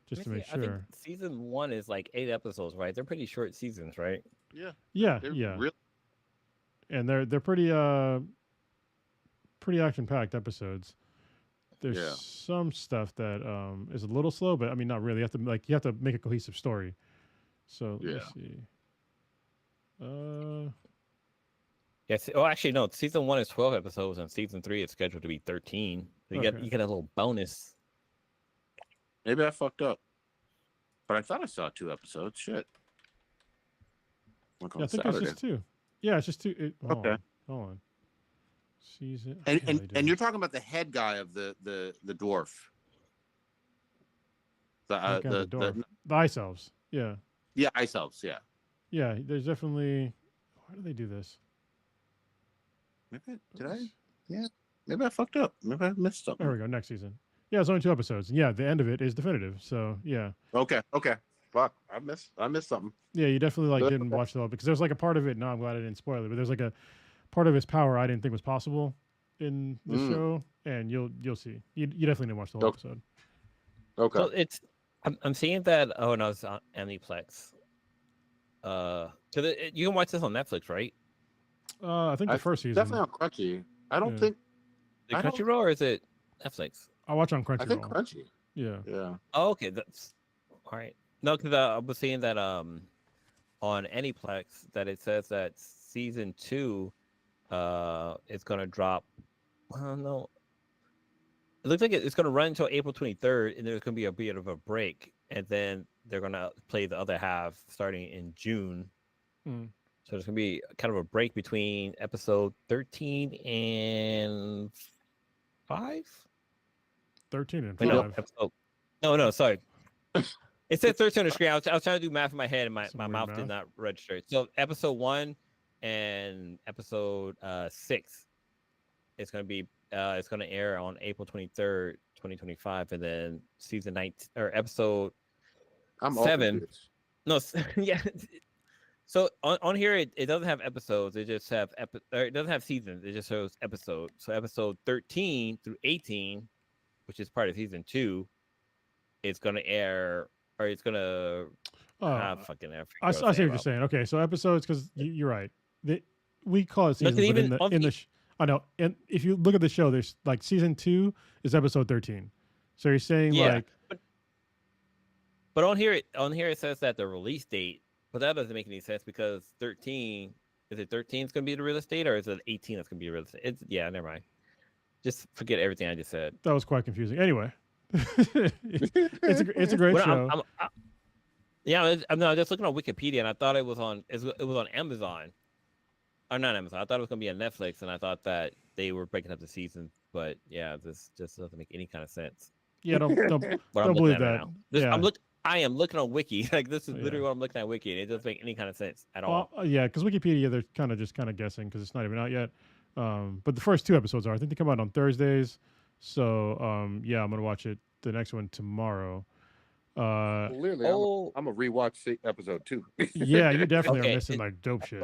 just to Let me make see, I think sure. season 1 is like 8 episodes, right? They're pretty short seasons, right? Yeah. Yeah, They're yeah. really And they're pretty action packed episodes. There's Yeah. some stuff that is a little slow, but I mean not really. You have to make a cohesive story. So let me see. Yes. Oh, actually, no. Season 1 is 12 episodes, and season 3 is scheduled to be 13. So you Okay. get a little bonus. Maybe I fucked up. But I thought I saw 2 episodes. Shit. Look on I think Saturday. it's just 2. Yeah, it's just 2. Okay. Hold on. Season. And you're talking about the head guy of the dwarf. The the ice elves. Yeah. yeah, ice elves, yeah. Yeah, there's definitely. Why do they do this? Maybe maybe I fucked up. Maybe I missed something. There we go. Next season. Yeah, it's only 2 episodes. Yeah, the end of it is definitive. So yeah. Okay. Fuck. I missed something. Yeah, you definitely like Good. didn't watch the whole because there's like a part of it. No, I'm glad I didn't spoil it, but there's like a part of his power I didn't think was possible in the show, and you'll see. You definitely didn't watch the whole episode. Okay. So I'm seeing that. Oh no, it's on Aniplex. You can watch this on Netflix, right? I think the first season. Definitely on Crunchy. I don't think The I don't- Crunchyroll or is it Netflix? I watch on I think Crunchyroll. Crunchy. Yeah. Yeah. Oh, okay, that's all right. No, because I was seeing that on Aniplex that it says that season 2 is gonna drop. No, it looks like it's gonna run until April 23rd, and there's gonna be a bit of a break, and then they're gonna play the other half starting in June. Mm. So there's gonna be kind of a break between episode 13 and 5. 13 and Wait, 5. no, sorry. It said 13 on the screen. I was trying to do math in my head, and my Some mouth weird did math. not register. So episode 1 and episode 6 is going to be it's going to air on April 23rd, 2025, and then season 19 or episode I'm all 7. confused. No, yeah. So on here it doesn't have episodes. It just have or it doesn't have seasons. It just shows episodes. So episode 13 through 18, which is part of season 2, is going to air or it's going to fucking I see what you're saying. Okay, so episodes, because you're right. We call it seasons, but even in the I know. And if you look at the show, there's like season 2 is episode 13. So you're saying like, but on here it says that the release date, but that doesn't make any sense because 13 is it 13 is going to be the real estate or is it 18 that's going to be the real estate? It's never mind. Just forget everything I just said. That was quite confusing. Anyway, it's a great show. I'm just looking on Wikipedia and I thought it was on Amazon. Or not Amazon. I thought it was going to be on Netflix, and I thought that they were breaking up the season. But yeah, this just doesn't make any kind of sense. Yeah, don't believe that. I am looking on Wiki. Like this is literally what I'm looking at Wiki, and it doesn't make any kind of sense at all. Yeah, because Wikipedia, they're kind of guessing because it's not even out yet. But the first 2 episodes are. I think they come out on Thursdays. So yeah, I'm gonna watch it. The next one tomorrow. Clearly, I'm a rewatch episode 2. Yeah, you definitely are missing like dope shit.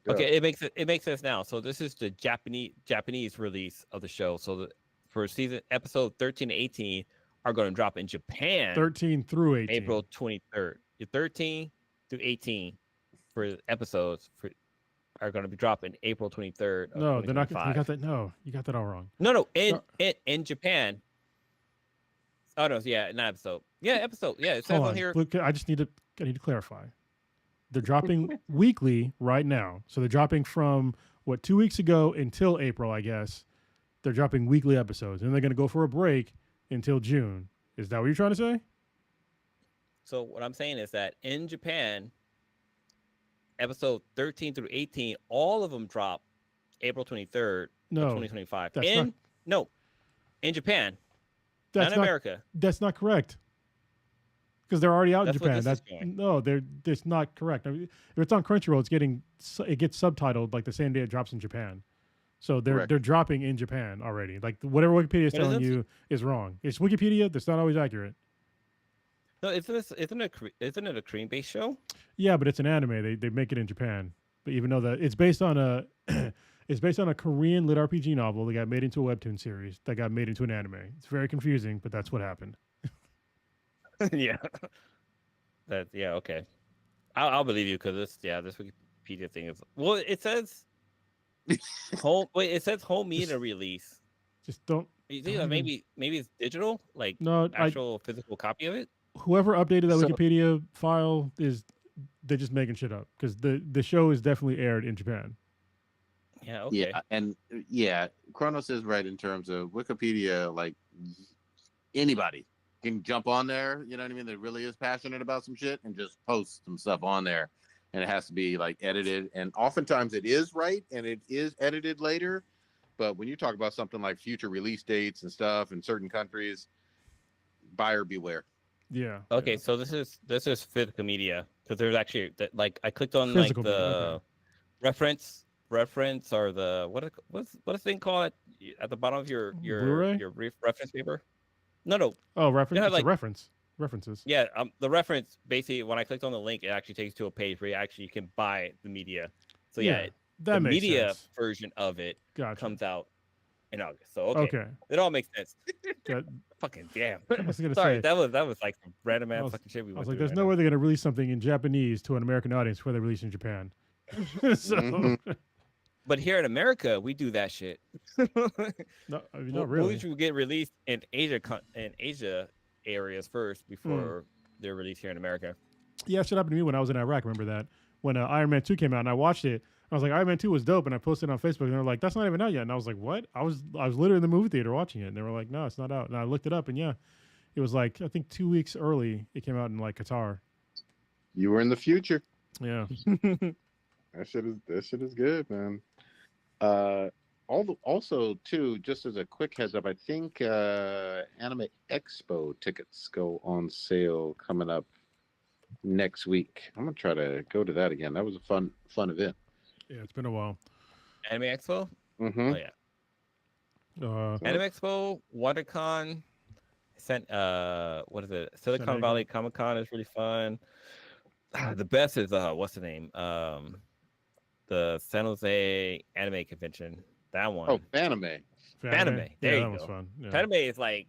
Okay, it makes sense now. So this is the Japanese release of the show. So for season episode 13 to 18 are going to drop in Japan. 13 through 18. April 23rd. 13 through 18 for episodes are going to be dropping April 23rd. No, they're not. You got that. No, you got that all wrong. No. In Japan. Oh no, yeah, not episode. Yeah, episode. Yeah, it says on here. Look, I need to clarify. They're dropping weekly right now. So they're dropping from 2 weeks ago until April, I guess. They're dropping weekly episodes, and they're going to go for a break until June. Is that what you're trying to say? So what I'm saying is that in Japan, episode 13 through 18, all of them drop April 23rd of 2025. In Japan, not in America. That's not correct. Because they're already out in Japan. That's not correct. I mean, if it's on Crunchyroll, it gets subtitled like the same day it drops in Japan. So they're dropping in Japan already. Like whatever Wikipedia is telling you is wrong. It's Wikipedia. That's not always accurate. No, isn't it a Korean-based show? Yeah, but it's an anime. They make it in Japan. But even though that it's based on a Korean lit RPG novel that got made into a webtoon series that got made into an anime. It's very confusing, but that's what happened. Yeah. Okay. I'll believe you because this Wikipedia thing is it says it says home media release. Just don't. You think maybe it's digital, like actual physical copy of it. Whoever updated that Wikipedia file they're just making shit up because the show is definitely aired in Japan. Yeah. Okay. Yeah, and Kronos is right in terms of Wikipedia. Like anybody can jump on there, you know what I mean, that really is passionate about some shit and just post some stuff on there, and it has to be like edited, and oftentimes it is right and it is edited later, but when you talk about something like future release dates and stuff in certain countries, buyer beware. Yeah. Okay, so this is physical media because there's actually like I clicked on physical like the media, reference or the what's the thing called at the bottom of your Blu-ray? your reference paper. No. Oh, reference. Yeah, like references. Yeah, the reference basically when I clicked on the link, it actually takes to a page where you can buy the media. So that the makes media sense. version of it Gotcha. comes out in August. So Okay. It all makes sense. That, Fucking damn. I was gonna Sorry, say, that was like some random ass fucking shit we I went was like, through there's no way they're gonna release something in Japanese to an American audience before they release in Japan. So, But here in America, we do that shit. not really. Movies will get released in Asia areas first before they're released here in America. Yeah, it happened to me when I was in Iraq. Remember that when Iron Man 2 came out and I watched it. I was like, Iron Man 2 was dope, and I posted it on Facebook, and they were like, that's not even out yet. And I was like, what? I was literally in the movie theater watching it, and they were like, no, it's not out. And I looked it up, and it was like I think 2 weeks early. It came out in like Qatar. You were in the future. Yeah. That shit is good, man. Also too, just as a quick heads up, I think Anime Expo tickets go on sale coming up next week. I'm gonna try to go to that again. That was a fun event. Yeah, it's been a while. Anime Expo. Mm-hmm. Oh yeah, Uh, Anime Expo, WonderCon. What is it? Silicon Diego. Valley Comic Con is really fun. The best is what's the name? The San Jose Anime Convention. That one. Oh, anime. Anime. Yeah, There you that was go. fun. Yeah. Anime is like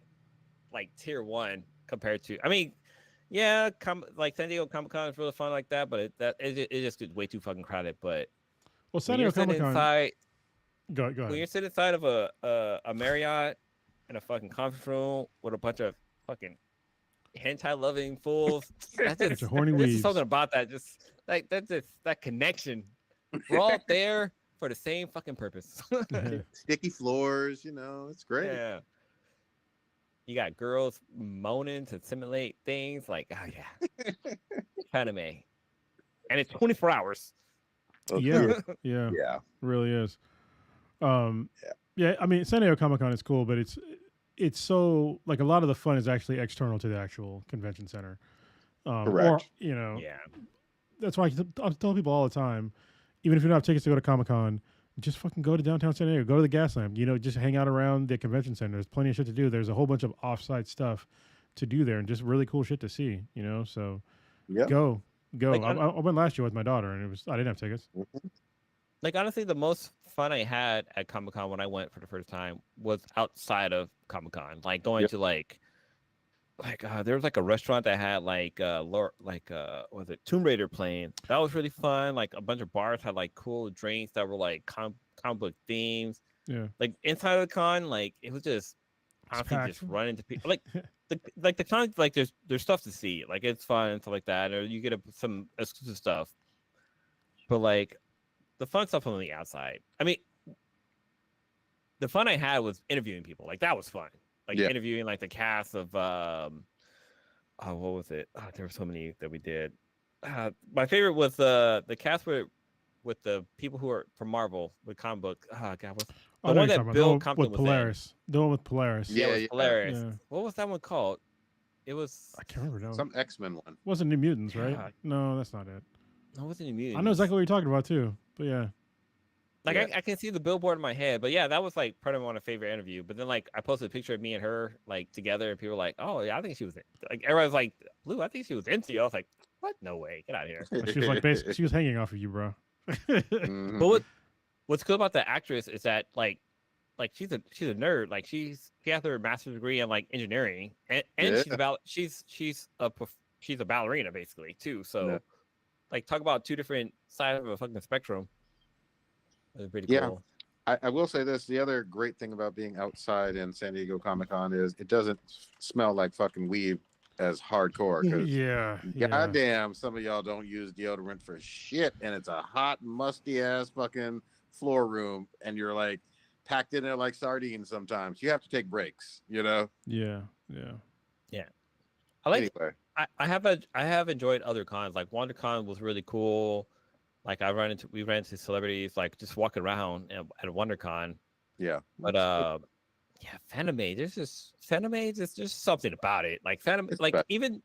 tier 1 compared to. I mean, yeah, like San Diego Comic Con is really fun like that, but it just gets way too fucking crowded. But Well, San when Diego you're sitting Comic Con. inside, Go when ahead. you're sitting inside of a Marriott in a fucking conference room with a bunch of fucking hentai loving fools, that's Bunch just of horny there's just weebs. something about that. Just like that's just that connection. We're all there for the same fucking purpose. Sticky floors, it's great. Yeah. You got girls moaning to simulate things like, oh yeah, anime, and it's 24 hours. Yeah, yeah, Yeah. really is. Yeah. I mean, San Diego Comic Con is cool, but it's so like a lot of the fun is actually external to the actual convention center. Correct. Or, Yeah. that's why I tell people all the time, even if you don't have tickets to go to Comic Con, just fucking go to downtown San Diego, go to the Gaslamp, just hang out around the convention center. There's plenty of shit to do. There's a whole bunch of offsite stuff to do there and just really cool shit to see, so Yeah. go. Like, I went last year with my daughter and I didn't have tickets. Like, honestly, the most fun I had at Comic Con when I went for the first time was outside of Comic Con, like going Yep. to there was like a restaurant that had was it Tomb Raider playing? That was really fun. Like a bunch of bars had like cool drinks that were like comic book themes. Yeah. Like inside of the con, like it was just honestly just packed. running into people. Like the con, like there's stuff to see. Like it's fun and stuff like that, or you get some exclusive stuff. But like the fun stuff on the outside. I mean, the fun I had was interviewing people. Like that was fun. Like Yeah. interviewing like the cast of what was it? Oh, there were so many that we did. My favorite was the cast with the people who are from Marvel with comic book. Oh god, what's I know one you're that talking about. Bill The one Compton with was in. Polaris. The one with Polaris. Yeah. Yeah, it was hilarious. Yeah. What was that one called? It was I can't remember now. Some X-Men one. Wasn't New Mutants, right? Yeah. No, that's not it. it wasn't Immune. I know exactly what you're talking about too. But yeah. Like Yeah. I can see the billboard in my head, but yeah, that was like part of my favorite interview. But then like I posted a picture of me and her like together, and people were like, "Oh yeah, I think she was like." Everybody's like, "Blue, I think she was into you." I was like, "What? No way! Get out of here!" She was like basically she was hanging off of you, bro. Mhm. But what's cool about the actress is that like she's a nerd. Like she has her master's degree in like engineering, and Yeah. she's a ballerina basically too. So Yeah. like talk about two different sides of a fucking spectrum. It was pretty Yeah. cool. I will say this: the other great thing about being outside in San Diego Comic Con is it doesn't smell like fucking weed as hardcore. Because yeah. goddamn, some of y'all don't use deodorant for shit, and it's a hot, musty ass fucking floor room, and you're like packed in there like sardines. Sometimes you have to take breaks. Yeah. I like Anyway, I have enjoyed other cons. Like WonderCon was really cool. Like we ran into celebrities like just walking around at WonderCon. yeah. But yeah, Fanime. There's just something about it. Like Fanime, It's like bad. even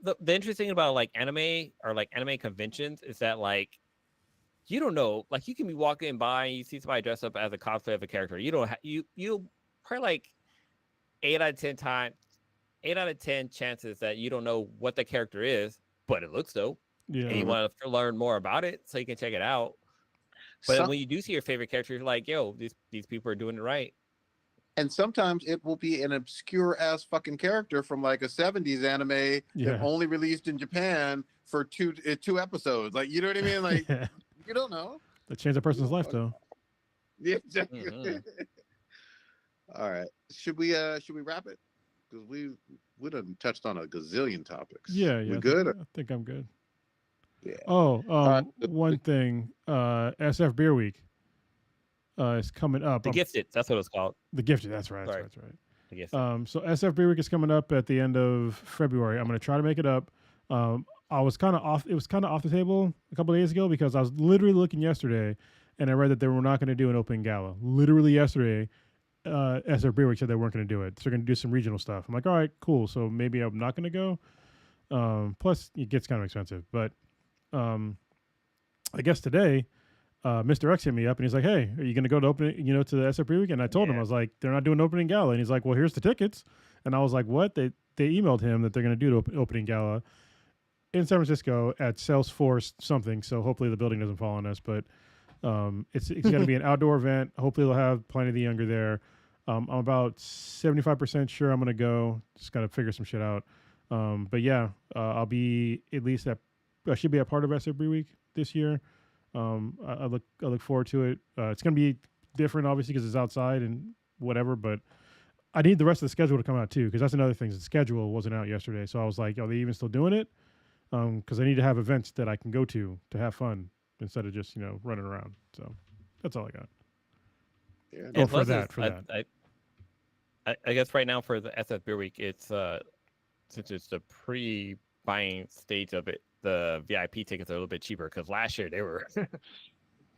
the interesting about like anime or like anime conventions is that like you don't know. Like you can be walking by and you see somebody dressed up as a cosplay of a character. You don't you probably like 8 out of 10 chances that you don't know what the character is, but it looks dope. Yeah. And you want to learn more about it so you can check it out. But Some- when you do see your favorite character, you're like, yo, these people are doing it right. and sometimes it will be an obscure ass fucking character from like a 70s anime Yeah. that only released in Japan for two episodes. Like, you know what I mean? Like, you don't know. That changed a person's life though. Yeah, exactly. Mhm. All right. Should we wrap it? Because we done touched on a gazillion topics. Yeah, We I good? think, I think I'm good. Yeah. Oh, right. one thing. SF Beer Week is coming up. The Gifted, that's what it's called. The Gifted. That's right. Sorry. That's right. The Gifted. So SF Beer Week is coming up at the end of February. I'm going to try to make it up. I was kind of off. It was kind of off the table a couple of days ago because I was literally looking yesterday, and I read that they were not going to do an open gala. Literally yesterday, SF Beer Week said they weren't going to do it. So they're going to do some regional stuff. I'm like, all right, cool. So maybe I'm not going to go. Plus, it gets kind of expensive. But I guess today, Mr. X hit me up and he's like, "Hey, are you going to go to opening, to the SFP week?" And I told him, I was like, "They're not doing opening gala." And he's like, "Well, here's the tickets." And I was like, "What?" They emailed him that they're going to do the opening gala in San Francisco at Salesforce something. So hopefully the building doesn't fall on us. But it's going to be an outdoor event. Hopefully they'll have Planet of the Younger there. I'm about 75% sure I'm going to go. Just got to figure some shit out. But yeah, I'll be at least I should be a part of SFP week this year. I look forward to it. It's going to be different, obviously, because it's outside and whatever. But I need the rest of the schedule to come out too, because that's another thing. The schedule wasn't out yesterday, so I was like, "Are they even still doing it?" Because I need to have events that I can go to have fun instead of just running around. So that's all I got. Yeah, And for plus that, it's- I guess right now for the SF Beer Week, it's since it's the pre-buying stage of it, the VIP tickets are a little bit cheaper because last year they were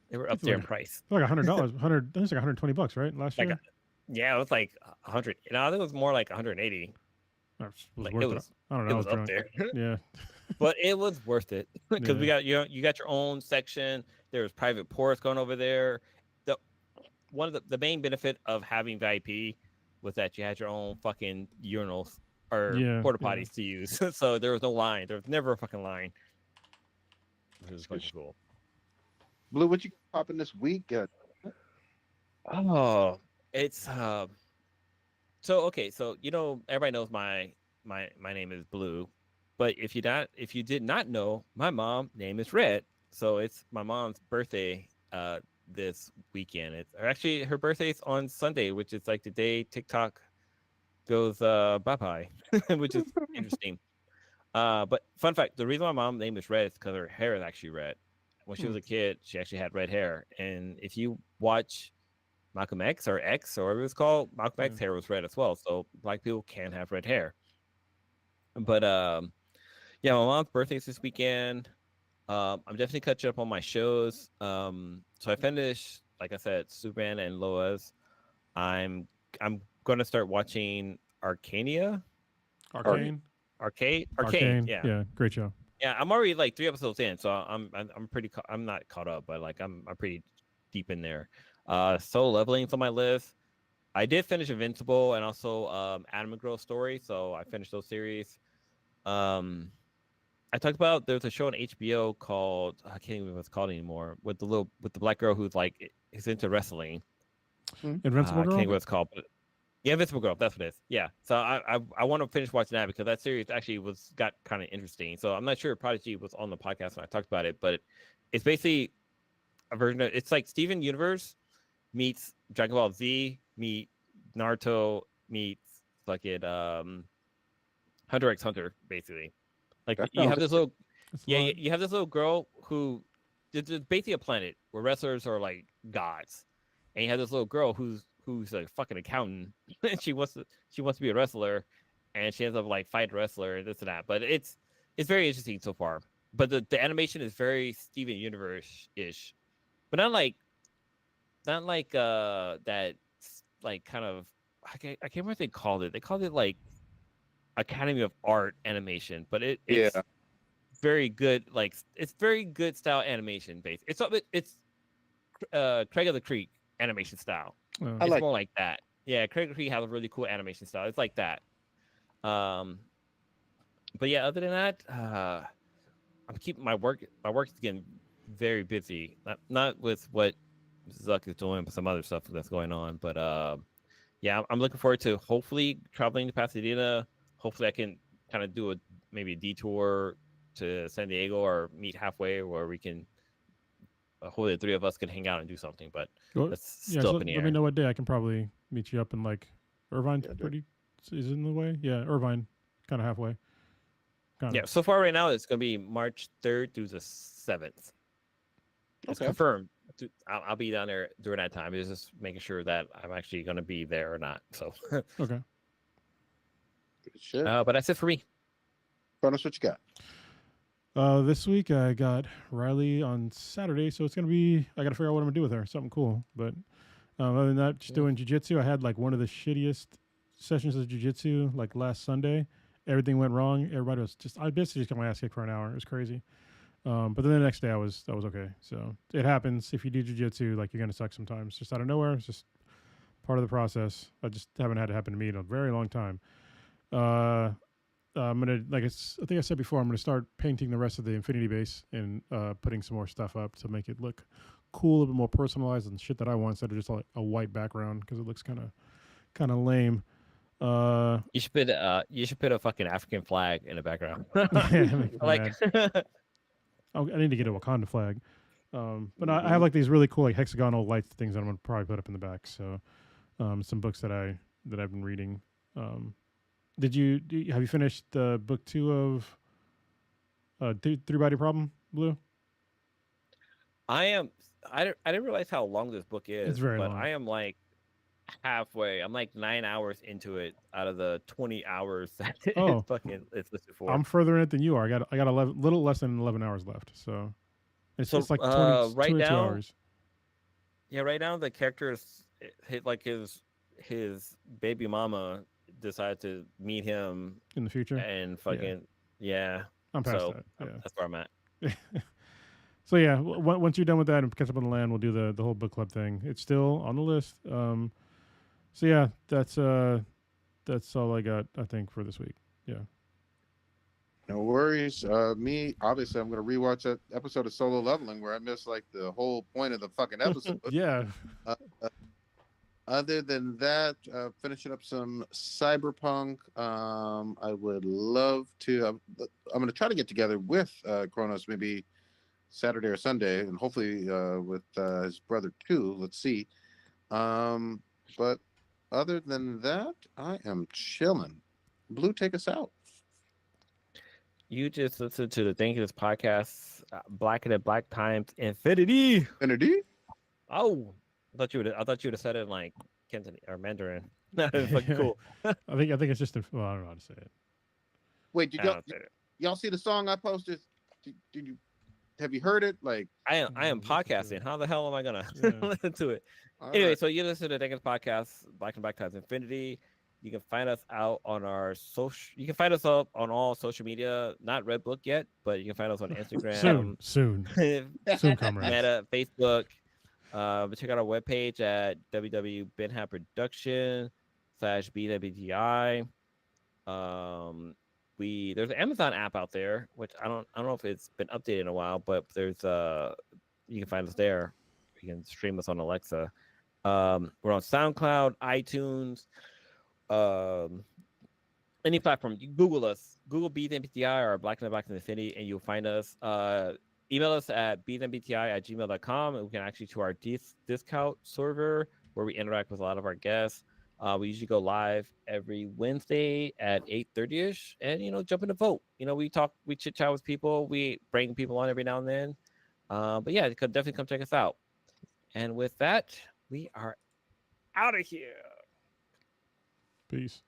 they were up there in price. Like $100, I think it's like $120, right? Last year, Yeah, it was like 100. No, I think it was more like 180. It was Like, worth it was I don't know. it I was was up drunk. there, Yeah, but it was worth it because we Yeah. got you got your own section. There's private pours going over there. The one of the main benefit of having VIP was that you had your own fucking urinals or Yeah, porta yeah. potties to use. So there was no line. There was never a fucking line. Which was fucking cool. Blue, what you popping this week? Oh, it's so okay, so everybody knows my name is Blue, but if you did not know, my mom name is Red. So it's my mom's birthday this weekend. It's actually her birthday's on Sunday, which is like the day TikTok goes bye-bye, which is interesting. But fun fact, the reason my mom's name is Red is because her hair is actually red. When she was a kid, she actually had red hair. And if you watch Malcolm X or whatever it's called, Malcolm X hair was red as well. So black people can have red hair. But yeah, my mom's birthday is this weekend. I'm definitely catching up on my shows. So I finished, like I said, Superman and Lois. I'm gonna start watching Arcania. Arcane. Arcane. Yeah. Great show. Yeah, I'm already like 3 episodes in, so I'm pretty. I'm not caught up, but like I'm pretty deep in there. Solo Leveling's on my list. I did finish Invincible and also Adam McGraw's story, so I finished those series. I talked about there's a show on HBO called I can't even remember what it's called anymore with the black girl who's like is into wrestling. Invincible I can't Girl. think what it's called, but yeah, Invincible Girl, that's what it is. Yeah, so I want to finish watching that because that series actually got kind of interesting. So I'm not sure if Prodigy was on the podcast when I talked about it, but it's basically a version of it's like Steven Universe meets Dragon Ball Z meet Naruto meets fucking Hunter x Hunter, basically. Like you have this little you have this little girl who it's basically a planet where wrestlers are like gods, and you have this little girl who's a fucking accountant, and she wants to be a wrestler, and she ends up like fight a wrestler and this and that. But it's very interesting so far. But the animation is very Steven Universe ish, but not like that like kind of I can't remember what they called it. They called it like Academy of Art animation, but it's very good. Like it's very good style animation based. It's Craig of the Creek animation style. It's more like that. Yeah, Craig of the Creek has a really cool animation style. It's like that. But yeah, other than that, I'm keeping my work. My work's getting very busy. Not with what Zuck is doing, but some other stuff that's going on. But yeah, I'm looking forward to hopefully traveling to Pasadena. Hopefully, I can kind of do maybe a detour to San Diego or meet halfway where we can. Hopefully, the three of us can hang out and do something. But that's still up in the air. Let me know what day I can probably meet you up in like Irvine. Is in the way. Yeah, Irvine, kind of halfway. Yeah. So far, right now, it's going to be March 3rd through the 7th. It's confirmed. I'll be down there during that time. It's just making sure that I'm actually going to be there or not. So okay. Good shit. But that's it for me. Chronos, what you got? This week I got Riley on Saturday, so it's gonna be I gotta figure out what I'm gonna do with her. Something cool. But other than that, just doing jiu-jitsu. I had like one of the shittiest sessions of jiu-jitsu like last Sunday, everything went wrong. Everybody was just I basically just got my ass kicked for an hour. It was crazy. But then the next day I was okay. So it happens if you do jujitsu, like you're gonna suck sometimes, just out of nowhere. It's just part of the process. I just haven't had it happen to me in a very long time. I'm gonna I think I said before, I'm gonna start painting the rest of the Infinity base and putting some more stuff up to make it look cool, a little bit more personalized and shit that I want instead of just like a white background because it looks kind of lame. You should put a fucking African flag in the background. Yeah, make me Like I need to get a Wakanda flag. But I have like these really cool like hexagonal lights things that I'm gonna probably put up in the back. So some books that I've been reading. Have you finished book 2 of Three Body Problem, Blue? I didn't realize how long this book is. It's very but long. I am like halfway. I'm like 9 hours into it out of the 20 hours that Oh. it's listed for. I'm further in it than you are. I got 11, little less than 11 hours left. So it's like 20, right 22 now, hours. Yeah, right now the characters hit like his baby mama decided to meet him In the future, and fucking yeah. I'm past So that. Yeah. that's where I'm at. So yeah, once you're done with that and catch up on the land, we'll do the whole book club thing. It's still on the list. So yeah, that's all I got, I think, for this week. Yeah. No worries. Me, obviously, I'm going to rewatch that episode of Solo Leveling where I missed like the whole point of the fucking episode. Yeah. Other than that, finishing up some Cyberpunk. I would love to. I'm going to try to get together with Kronos maybe Saturday or Sunday, and hopefully with his brother too. Let's see. But other than that, I am chilling. Blue, take us out. You just listened to the Thank You podcast, Black and Black Times Infinity. Infinity? Oh, I thought you would have said it in like Cantonese or Mandarin. That is fucking cool. I think it's just well, I don't know how to say it. Wait, did y'all see the song I posted? Did you have you heard it? Like I am podcasting. How the hell am I gonna listen to it? all Anyway, right. so you listen to the Thank You podcast, Black and Black Times Infinity. You can find us out on our social. You can find us up on all social media. Not Redbook yet, but you can find us on Instagram, soon, comrades. Meta, Facebook. But check out our webpage at www.benhaproduction/BWTI. There's an Amazon app out there, which I don't know if it's been updated in a while, but there's you can find us there. You can stream us on Alexa. We're on SoundCloud, iTunes, any platform. You Google us, Google BeatMBTI or Black and Black Infinity, and you'll find us. Email us at beatmbti@gmail.com, and we can actually to our Discord server where we interact with a lot of our guests. We usually go live every Wednesday at 8:30ish, and jump in the vote. We chit chat with people, we bring people on every now and then. But yeah, you could definitely come check us out. And with that, we are out of here. Peace.